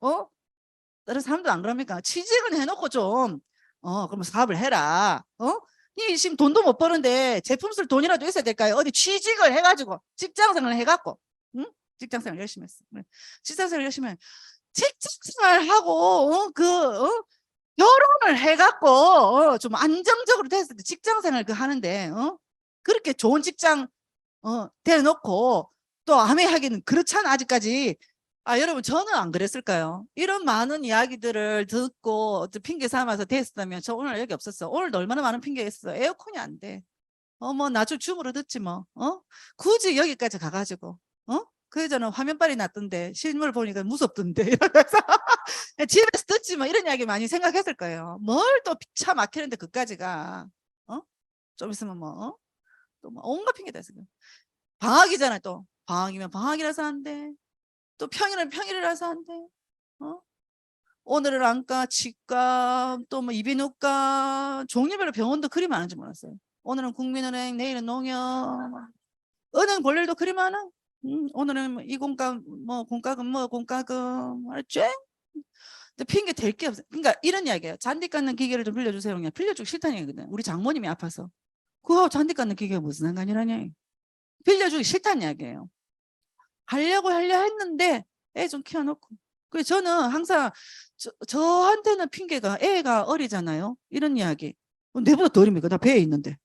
다른 사람도 안 그럽니까? 취직은 해놓고 좀 그럼 사업을 해라. 이 지금 돈도 못 버는데 제품 쓸 돈이라도 있어야 될까요? 어디 취직을 해가지고 직장생활을 해갖고 직장생활 열심히 했어. 직장생활 열심히 해. 직장생활 하고 결혼을 해갖고 좀 안정적으로 됐을 때 직장생활 하는데 그렇게 좋은 직장 대놓고 또 아메하기는 그렇잖아 아직까지. 여러분 저는 안 그랬을까요? 이런 많은 이야기들을 듣고 핑계 삼아서 됐다면 저 오늘 여기 없었어. 오늘도 얼마나 많은 핑계가 있어. 에어컨이 안 돼. 뭐 나중에 줌으로 듣지 뭐. 굳이 여기까지 가가지고 그 예전에 화면빨이 났던데 실물 보니까 무섭던데 이러면서 집에서 듣지 뭐 이런 이야기 많이 생각했을 거예요. 뭘 또 차 막히는데 그까지가 좀 있으면 뭐 또 뭐 온갖 핑계 대서 방학이잖아 또. 방학이면 방학이라서 안 돼. 또 평일은 평일이라서 안 돼. 어? 오늘은 안과, 치과, 또 뭐 이비인후과, 종류별로 병원도 그리 많은지 몰랐어요. 오늘은 국민은행, 내일은 농협, 은행 볼 일도 그리 많아. 오늘은 뭐 이공과, 뭐 공과금, 뭐 공과금, 알았지? 근데 핑계 댈 게 없어. 그러니까 이런 이야기예요. 잔디 깎는 기계를 좀 빌려주세요. 그냥 빌려주기 싫다는 얘기거든. 우리 장모님이 아파서. 그거하고 잔디 깎는 기계가 무슨 상관이라냐. 빌려주기 싫다는 이야기예요. 하려 했는데 애 좀 키워놓고. 그래서 저는 항상 저한테는 핑계가 애가 어리잖아요. 이런 이야기. 내보다 더 어립니까? 나 배에 있는데.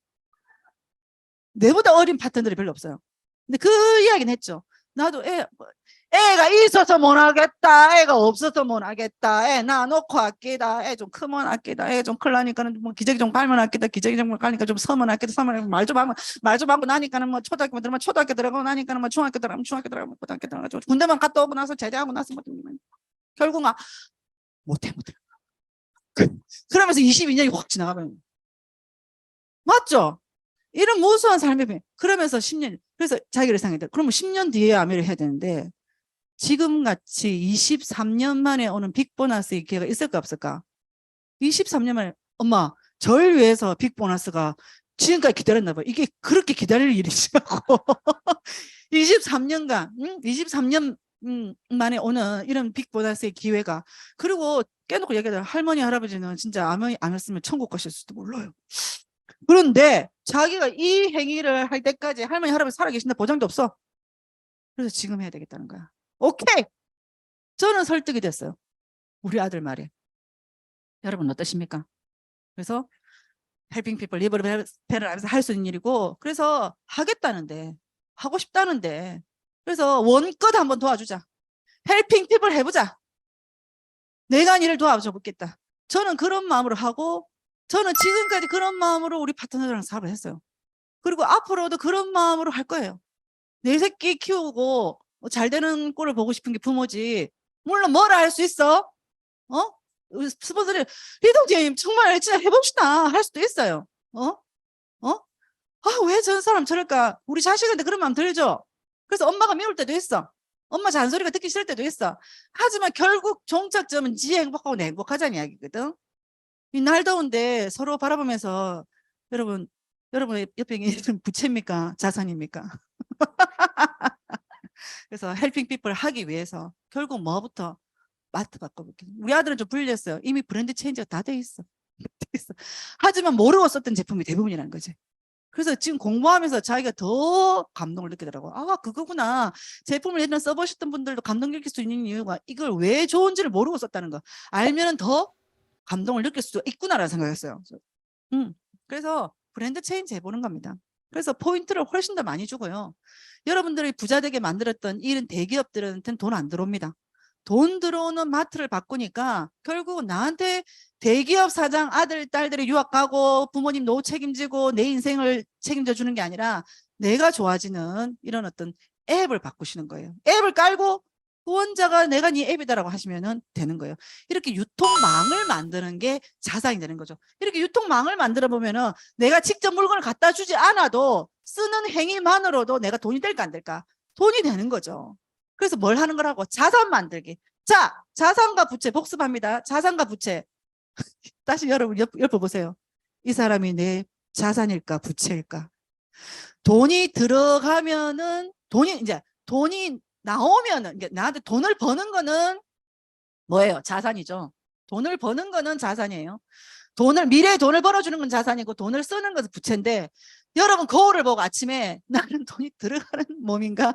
내보다 어린 파트너들이 별로 없어요. 근데 그 이야기는 했죠. 나도 애가 있어서 못 하겠다. 애가 없어서 못 하겠다. 애 놔놓고 아끼다. 애 좀 크면 아끼다. 애 좀 클라니까는 뭐 기저귀 좀 갈면 아끼다. 기저귀 좀 갈니까 좀 서면 아끼다. 서면 말 좀 하고 나니까는 뭐 초등학교 들어가면 초등학교 들어가고 나니까는 뭐 중학교 들어가면 중학교 들어가면 고등학교 들어가고 군대만 갔다 오고 나서 제대하고 나서 뭐 결국 못해. 그러면서 22년이 확 지나가면 맞죠? 이런 무수한 삶의 변. 그러면서 10년, 그래서 자기를 생각했다. 그러면 10년 뒤에 아메를 해야 되는데, 지금 같이 23년 만에 오는 빅 보너스의 기회가 있을까, 없을까? 23년 만에, 엄마, 절 위해서 빅 보너스가 지금까지 기다렸나 봐. 이게 그렇게 기다릴 일이냐고. 23년간, 23년 만에 오는 이런 빅 보너스의 기회가. 그리고 깨놓고 얘기하자. 할머니, 할아버지는 진짜 안 했으면 천국 가실지도 몰라요. 그런데 자기가 이 행위를 할 때까지 할머니 할아버지 살아계신다 보장도 없어. 그래서 지금 해야 되겠다는 거야. 오케이. 저는 설득이 됐어요. 우리 아들 말에. 여러분 어떠십니까? 그래서 헬핑 피플 리버를 하면서 할 수 있는 일이고, 그래서 하겠다는데, 하고 싶다는데, 그래서 원껏 한번 도와주자. 헬핑 피플 해보자. 내가 일을 도와줘 보겠다. 저는 그런 마음으로 하고, 저는 지금까지 그런 마음으로 우리 파트너랑 사업을 했어요. 그리고 앞으로도 그런 마음으로 할 거예요. 내 새끼 키우고 잘 되는 꼴을 보고 싶은 게 부모지. 물론 뭐라 할 수 있어? 어? 스폰서들 리동님 정말 진짜 해봅시다 할 수도 있어요. 어? 어? 아, 왜 저 사람 저럴까? 우리 자식한테 그런 마음 들죠? 그래서 엄마가 미울 때도 있어. 엄마 잔소리가 듣기 싫을 때도 있어. 하지만 결국 종착점은 지 행복하고 내 행복하자는 이야기거든. 이 날 더운데 서로 바라보면서 여러분 옆에 있는 부채입니까? 자산입니까? 그래서 헬핑 피플 하기 위해서 결국 뭐부터 마트 바꿔볼게. 우리 아들은 좀 불렸어요. 이미 브랜드 체인지가 다 돼 있어. 돼 있어. 하지만 모르고 썼던 제품이 대부분이라는 거지. 그래서 지금 공부하면서 자기가 더 감동을 느끼더라고. 아, 그거구나. 제품을 예전에 써보셨던 분들도 감동 느낄 수 있는 이유가 이걸 왜 좋은지를 모르고 썼다는 거. 알면은 더 감동을 느낄 수 있구나라는 생각했어요. 그래서 브랜드 체인지 해보는 겁니다. 그래서 포인트를 훨씬 더 많이 주고요. 여러분들이 부자 되게 만들었던 이런 대기업들한테는 돈 안 들어옵니다. 돈 들어오는 마트를 바꾸니까 결국은 나한테 대기업 사장 아들, 딸들이 유학 가고 부모님 노후 책임지고 내 인생을 책임져 주는 게 아니라 내가 좋아지는 이런 어떤 앱을 바꾸시는 거예요. 앱을 깔고 후원자가 내가 네 앱이다라고 하시면 되는 거예요. 이렇게 유통망을 만드는 게 자산이 되는 거죠. 이렇게 유통망을 만들어 보면은 내가 직접 물건을 갖다 주지 않아도 쓰는 행위만으로도 내가 돈이 될까 안 될까? 돈이 되는 거죠. 그래서 뭘 하는 거라고? 자산 만들기. 자, 자산과 부채 복습합니다. 자산과 부채. 다시 여러분 엿보세요. 이 사람이 내 자산일까 부채일까? 돈이 들어가면은 돈이 나오면은 나한테 돈을 버는 거는 뭐예요? 자산이죠. 돈을 버는 거는 자산이에요. 미래에 돈을 벌어주는 건 자산이고 돈을 쓰는 것은 부채인데, 여러분 거울을 보고 아침에 나는 돈이 들어가는 몸인가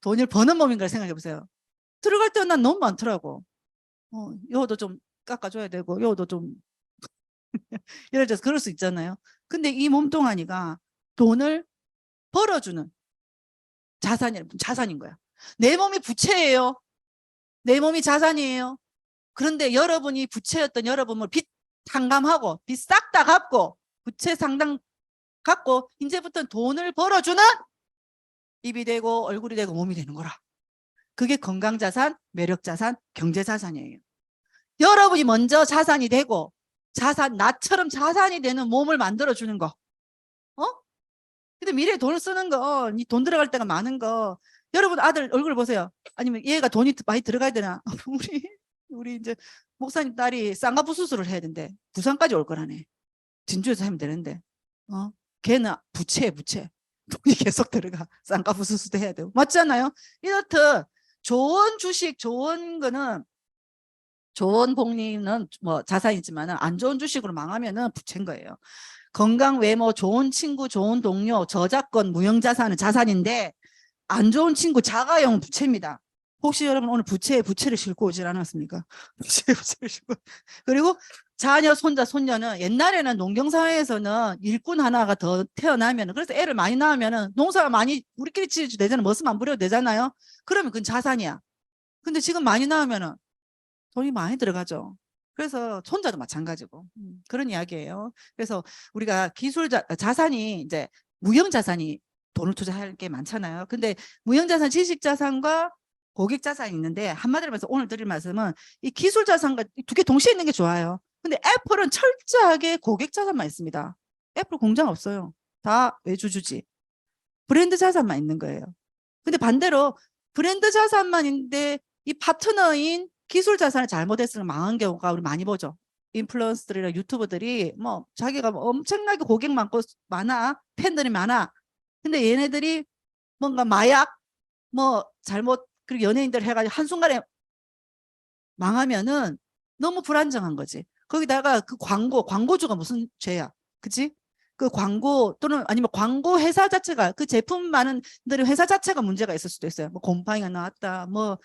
돈을 버는 몸인가 생각해 보세요. 들어갈 때는 난 너무 많더라고. 요도 좀 깎아줘야 되고 요도 좀 예를 들어서 그럴 수 있잖아요. 근데 이 몸뚱아니가 돈을 벌어주는 자산인 거야. 내 몸이 부채예요. 내 몸이 자산이에요. 그런데 여러분이 부채였던 여러분을 빚 탕감하고 빚 싹 다 갚고 부채 상당 갚고 이제부터는 돈을 벌어주는 입이 되고 얼굴이 되고 몸이 되는 거라. 그게 건강자산, 매력자산, 경제자산이에요. 여러분이 먼저 자산이 되고 나처럼 자산이 되는 몸을 만들어주는 거. 근데 미래에 돈을 쓰는 거, 이 돈 들어갈 때가 많은 거, 여러분 아들 얼굴 보세요. 아니면 얘가 돈이 많이 들어가야 되나? 우리 이제 목사님 딸이 쌍꺼풀 수술을 해야 된대. 부산까지 올 거라네. 진주에서 하면 되는데. 걔는 부채. 돈이 계속 들어가. 쌍꺼풀 수술도 해야 되고. 맞잖아요? 이렇듯 좋은 주식, 좋은 거는, 좋은 복리는 뭐 자산이지만 안 좋은 주식으로 망하면은 부채인 거예요. 건강, 외모, 좋은 친구, 좋은 동료, 저작권, 무형자산은 자산인데 안 좋은 친구, 자가용 부채입니다. 혹시 여러분 오늘 부채를 싣고 오질 않았습니까? 부채를 싣고. 그리고 자녀, 손자, 손녀는 옛날에는 농경사회에서는 일꾼 하나가 더 태어나면, 그래서 애를 많이 낳으면 농사 많이 우리끼리 지어도 되잖아요. 머슴 안 부려도 되잖아요. 그러면 그건 자산이야. 근데 지금 많이 낳으면 돈이 많이 들어가죠. 그래서 손자도 마찬가지고 그런 이야기예요. 그래서 우리가 자산이 이제 무형자산이 돈을 투자할 게 많잖아요. 근데 무형자산, 지식자산과 고객자산이 있는데 한마디로 말해서 오늘 드릴 말씀은 이 기술자산과 두 개 동시에 있는 게 좋아요. 근데 애플은 철저하게 고객자산만 있습니다. 애플 공장 없어요. 다 외주주지. 브랜드 자산만 있는 거예요. 근데 반대로 브랜드 자산만 있는데 이 파트너인 기술 자산을 잘못했으면 망한 경우가 우리 많이 보죠. 인플루언서들이나 유튜버들이 뭐 자기가 뭐 엄청나게 고객 많아, 팬들이 많아. 근데 얘네들이 뭔가 마약 뭐 잘못, 그리고 연예인들 해가지고 한순간에 망하면은 너무 불안정한 거지. 거기다가 그 광고주가 무슨 죄야, 그치? 그 광고 또는 아니면 광고 회사 자체가, 그 제품 많은 회사 자체가 문제가 있을 수도 있어요. 뭐 곰팡이가 나왔다, 뭐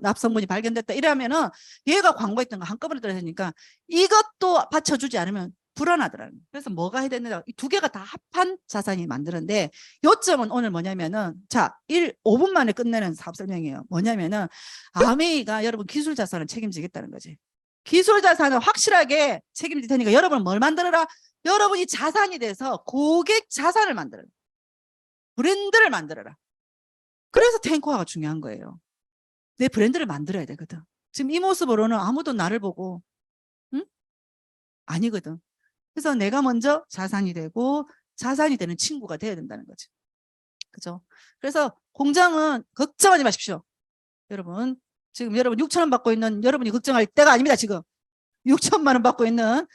납성분이 발견됐다 이러면은 얘가 광고했던 거 한꺼번에 들어가니까 이것도 받쳐주지 않으면 불안하더라고요. 그래서 뭐가 해야 되느냐, 이 두 개가 다 합한 자산이 만드는데, 요점은 오늘 뭐냐면은, 자, 5분 만에 끝내는 사업 설명이에요. 뭐냐면은 아메이가 여러분 기술 자산을 책임지겠다는 거지. 기술 자산을 확실하게 책임질 테니까 여러분 뭘 만들어라? 여러분이 자산이 돼서 고객 자산을 만들어라. 브랜드를 만들어라. 그래서 탱코아가 중요한 거예요. 내 브랜드를 만들어야 되거든. 지금 이 모습으로는 아무도 나를 보고 응? 아니거든. 그래서 내가 먼저 자산이 되고 자산이 되는 친구가 돼야 된다는 거지. 그죠? 그래서 공장은 걱정하지 마십시오. 여러분 지금 여러분 6,000원 받고 있는 여러분이 걱정할 때가 아닙니다. 지금 6천만 원 받고 있는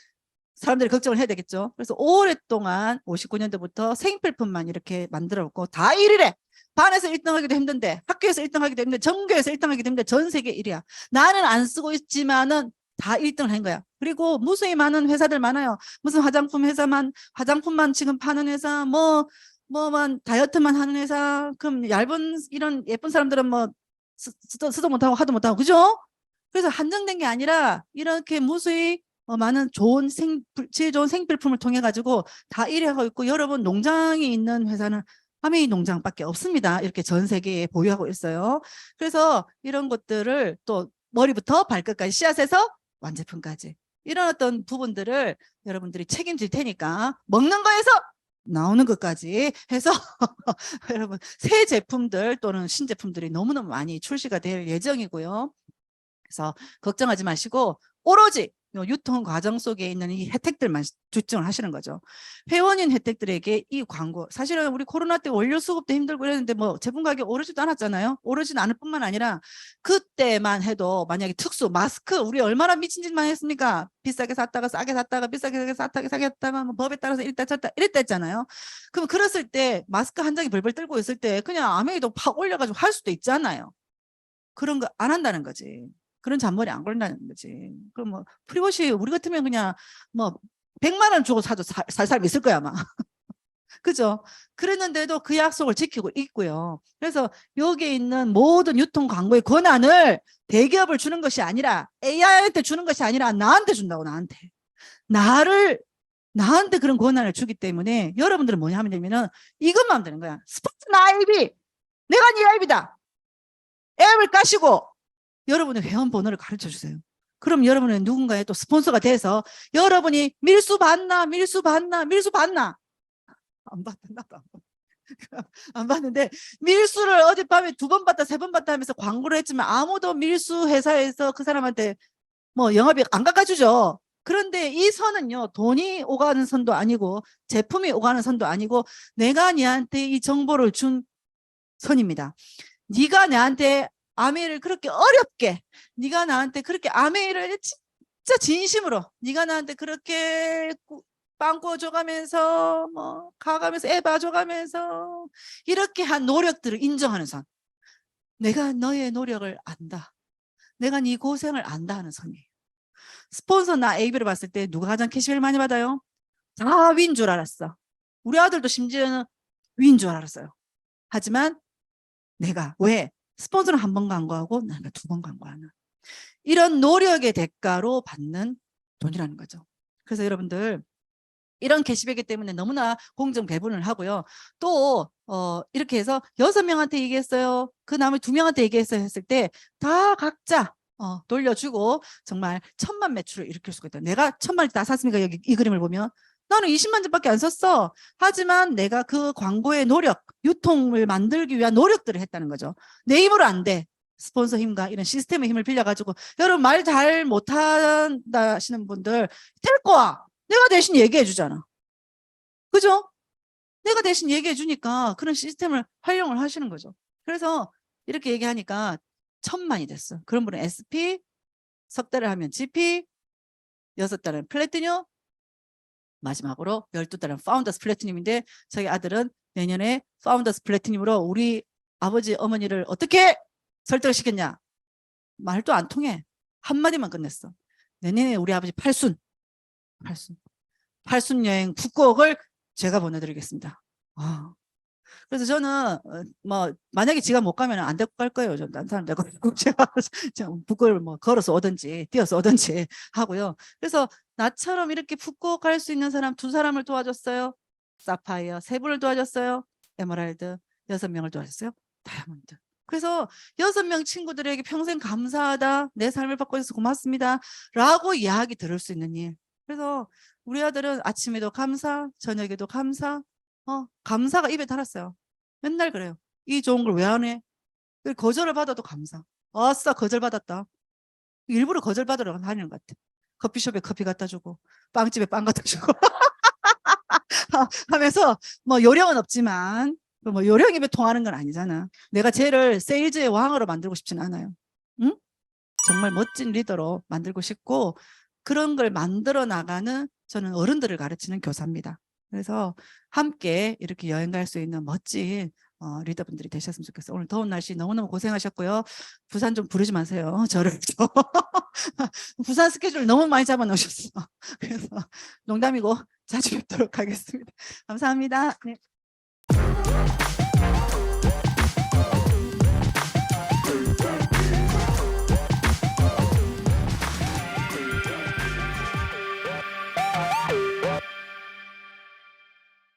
사람들이 걱정을 해야 되겠죠. 그래서 오랫동안 59년도부터 생필품만 이렇게 만들어놓고 다 1위래. 반에서 1등 하기도 힘든데, 학교에서 1등 하기도 힘든데, 전교에서 1등 하기도 힘든데 전 세계 1위야. 나는 안 쓰고 있지만은 다 1등을 한 거야. 그리고 무수히 많은 회사들 많아요. 무슨 화장품만 지금 파는 회사, 뭐만 다이어트만 하는 회사, 그럼 얇은 이런 예쁜 사람들은 뭐 쓰도 못하고 하도 못하고, 그죠? 그래서 한정된 게 아니라 이렇게 무수히 많은 질 좋은 생필품을 통해 가지고 다 1위 하고 있고, 여러분 농장이 있는 회사는 아메이 농장밖에 없습니다. 이렇게 전 세계에 보유하고 있어요. 그래서 이런 것들을 또 머리부터 발끝까지, 씨앗에서 완제품까지 이런 어떤 부분들을 여러분들이 책임질 테니까, 먹는 거에서 나오는 것까지 해서 여러분 새 제품들 또는 신제품들이 너무너무 많이 출시가 될 예정이고요. 그래서 걱정하지 마시고 오로지 유통 과정 속에 있는 이 혜택들만 집중을 하시는 거죠. 회원인 혜택들에게 이 광고, 사실은 우리 코로나 때 원료 수급도 힘들고 이랬는데 뭐 제품 가격 오르지도 않았잖아요. 오르지는 않을 뿐만 아니라 그때만 해도 만약에 특수 마스크 우리 얼마나 미친 짓만 했습니까? 비싸게 샀다가 싸게 샀다가 비싸게 샀다가 싸게 샀다가 뭐 법에 따라서 이랬다 쳤다 이랬다 했잖아요. 그럼 그랬을 때 마스크 한 장이 벌벌 떨고 있을 때 그냥 아메이도 팍 올려가지고 할 수도 있잖아요. 그런 거 안 한다는 거지. 그런 잔머리 안 걸린다는 거지. 그럼 뭐 프리워시 우리 같으면 그냥 뭐 100만 원 주고 사도 살 사람 있을 거야 아마. 그죠? 그랬는데도 그 약속을 지키고 있고요. 그래서 여기에 있는 모든 유통 광고의 권한을 대기업을 주는 것이 아니라, AI한테 주는 것이 아니라 나한테 준다고. 나한테 그런 권한을 주기 때문에 여러분들은 뭐냐 하면 되면은 이것만 하면 되는 거야. 스포츠 나이비, 내가 네 아이비다. 앱을 까시고 여러분의 회원 번호를 가르쳐 주세요. 그럼 여러분은 누군가의 또 스폰서가 돼서 여러분이 밀수 받나 안 받다, 나도 안 받는데, 밀수를 어젯밤에 2번 받다 3번 받다 하면서 광고를 했지만 아무도 밀수 회사에서 그 사람한테 뭐 영업이익 안 깎아주죠. 그런데 이 선은요, 돈이 오가는 선도 아니고 제품이 오가는 선도 아니고 내가 니한테 이 정보를 준 선입니다. 네가 나한테 아메이를 그렇게 어렵게, 네가 나한테 그렇게 아메이를 진짜 진심으로, 네가 나한테 그렇게 빵 구워줘가면서 뭐 가가면서 애 봐줘가면서 이렇게 한 노력들을 인정하는 선. 내가 너의 노력을 안다. 내가 네 고생을 안다 하는 선이에요. 스폰서 나 AB를 봤을 때 누가 가장 캐시를 많이 받아요? 다 위인 줄 알았어. 우리 아들도 심지어는 위인 줄 알았어요. 하지만 내가 왜 스폰서는 한 번 광고하고 나는 두 번 광고하는 이런 노력의 대가로 받는 돈이라는 거죠. 그래서 여러분들 이런 캐시백이기 때문에 너무나 공정 배분을 하고요. 또 이렇게 해서 6명한테 얘기했어요. 그 다음에 2명한테 얘기했어요 했을 때 다 각자 돌려주고 정말 1000만 매출을 일으킬 수가 있다. 내가 1000만을 다 샀으니까 여기 이 그림을 보면 나는 20만 점밖에 안 썼어. 하지만 내가 그 광고의 노력, 유통을 만들기 위한 노력들을 했다는 거죠. 내 힘으로 안 돼. 스폰서 힘과 이런 시스템의 힘을 빌려가지고 여러분 말 잘 못한다 하시는 분들 데리고 와. 내가 대신 얘기해 주잖아. 그죠? 내가 대신 얘기해 주니까 그런 시스템을 활용을 하시는 거죠. 그래서 이렇게 얘기하니까 1000만이 됐어. 그런 분은 SP, 석 달을 하면 GP, 6달은 플래티늄, 마지막으로 12달은 파운더스 플래티늄인데 저희 아들은 내년에 파운더스 플래티늄으로 우리 아버지 어머니를 어떻게 설득시켰냐? 말도 안 통해. 한마디만 끝냈어. 내년에 우리 아버지 팔순 여행 북극을 제가 보내드리겠습니다. 그래서 저는 뭐 만약에 지가 못 가면 안 데리고 갈 거예요. 전 딴 사람 데리고 제가 북극을 뭐 걸어서 오든지 뛰어서 오든지 하고요. 그래서 나처럼 이렇게 북극 갈 수 있는 사람 2사람을 도와줬어요. 사파이어 3분을 도와줬어요. 에메랄드 6명을 도와줬어요. 다이아몬드. 그래서 6명 친구들에게 평생 감사하다. 내 삶을 바꿔줘서 고맙습니다. 라고 이야기 들을 수 있는 일. 그래서 우리 아들은 아침에도 감사, 저녁에도 감사, 감사가 입에 달았어요. 맨날 그래요. 이 좋은 걸 왜 안 해? 거절을 받아도 감사. 아싸, 거절받았다. 일부러 거절받으러 다니는 것 같아. 커피숍에 커피 갖다 주고, 빵집에 빵 갖다 주고. 하면서, 뭐, 요령은 없지만, 뭐, 요령 입에 통하는 건 아니잖아. 내가 쟤를 세일즈의 왕으로 만들고 싶진 않아요. 응? 정말 멋진 리더로 만들고 싶고, 그런 걸 만들어 나가는 저는 어른들을 가르치는 교사입니다. 그래서 함께 이렇게 여행 갈 수 있는 멋진 리더분들이 되셨으면 좋겠어요. 오늘 더운 날씨 너무너무 고생하셨고요. 부산 좀 부르지 마세요. 저를 좀. 부산 스케줄 너무 많이 잡아 놓으셨어. 그래서 농담이고 자주 뵙도록 하겠습니다. 감사합니다. 네.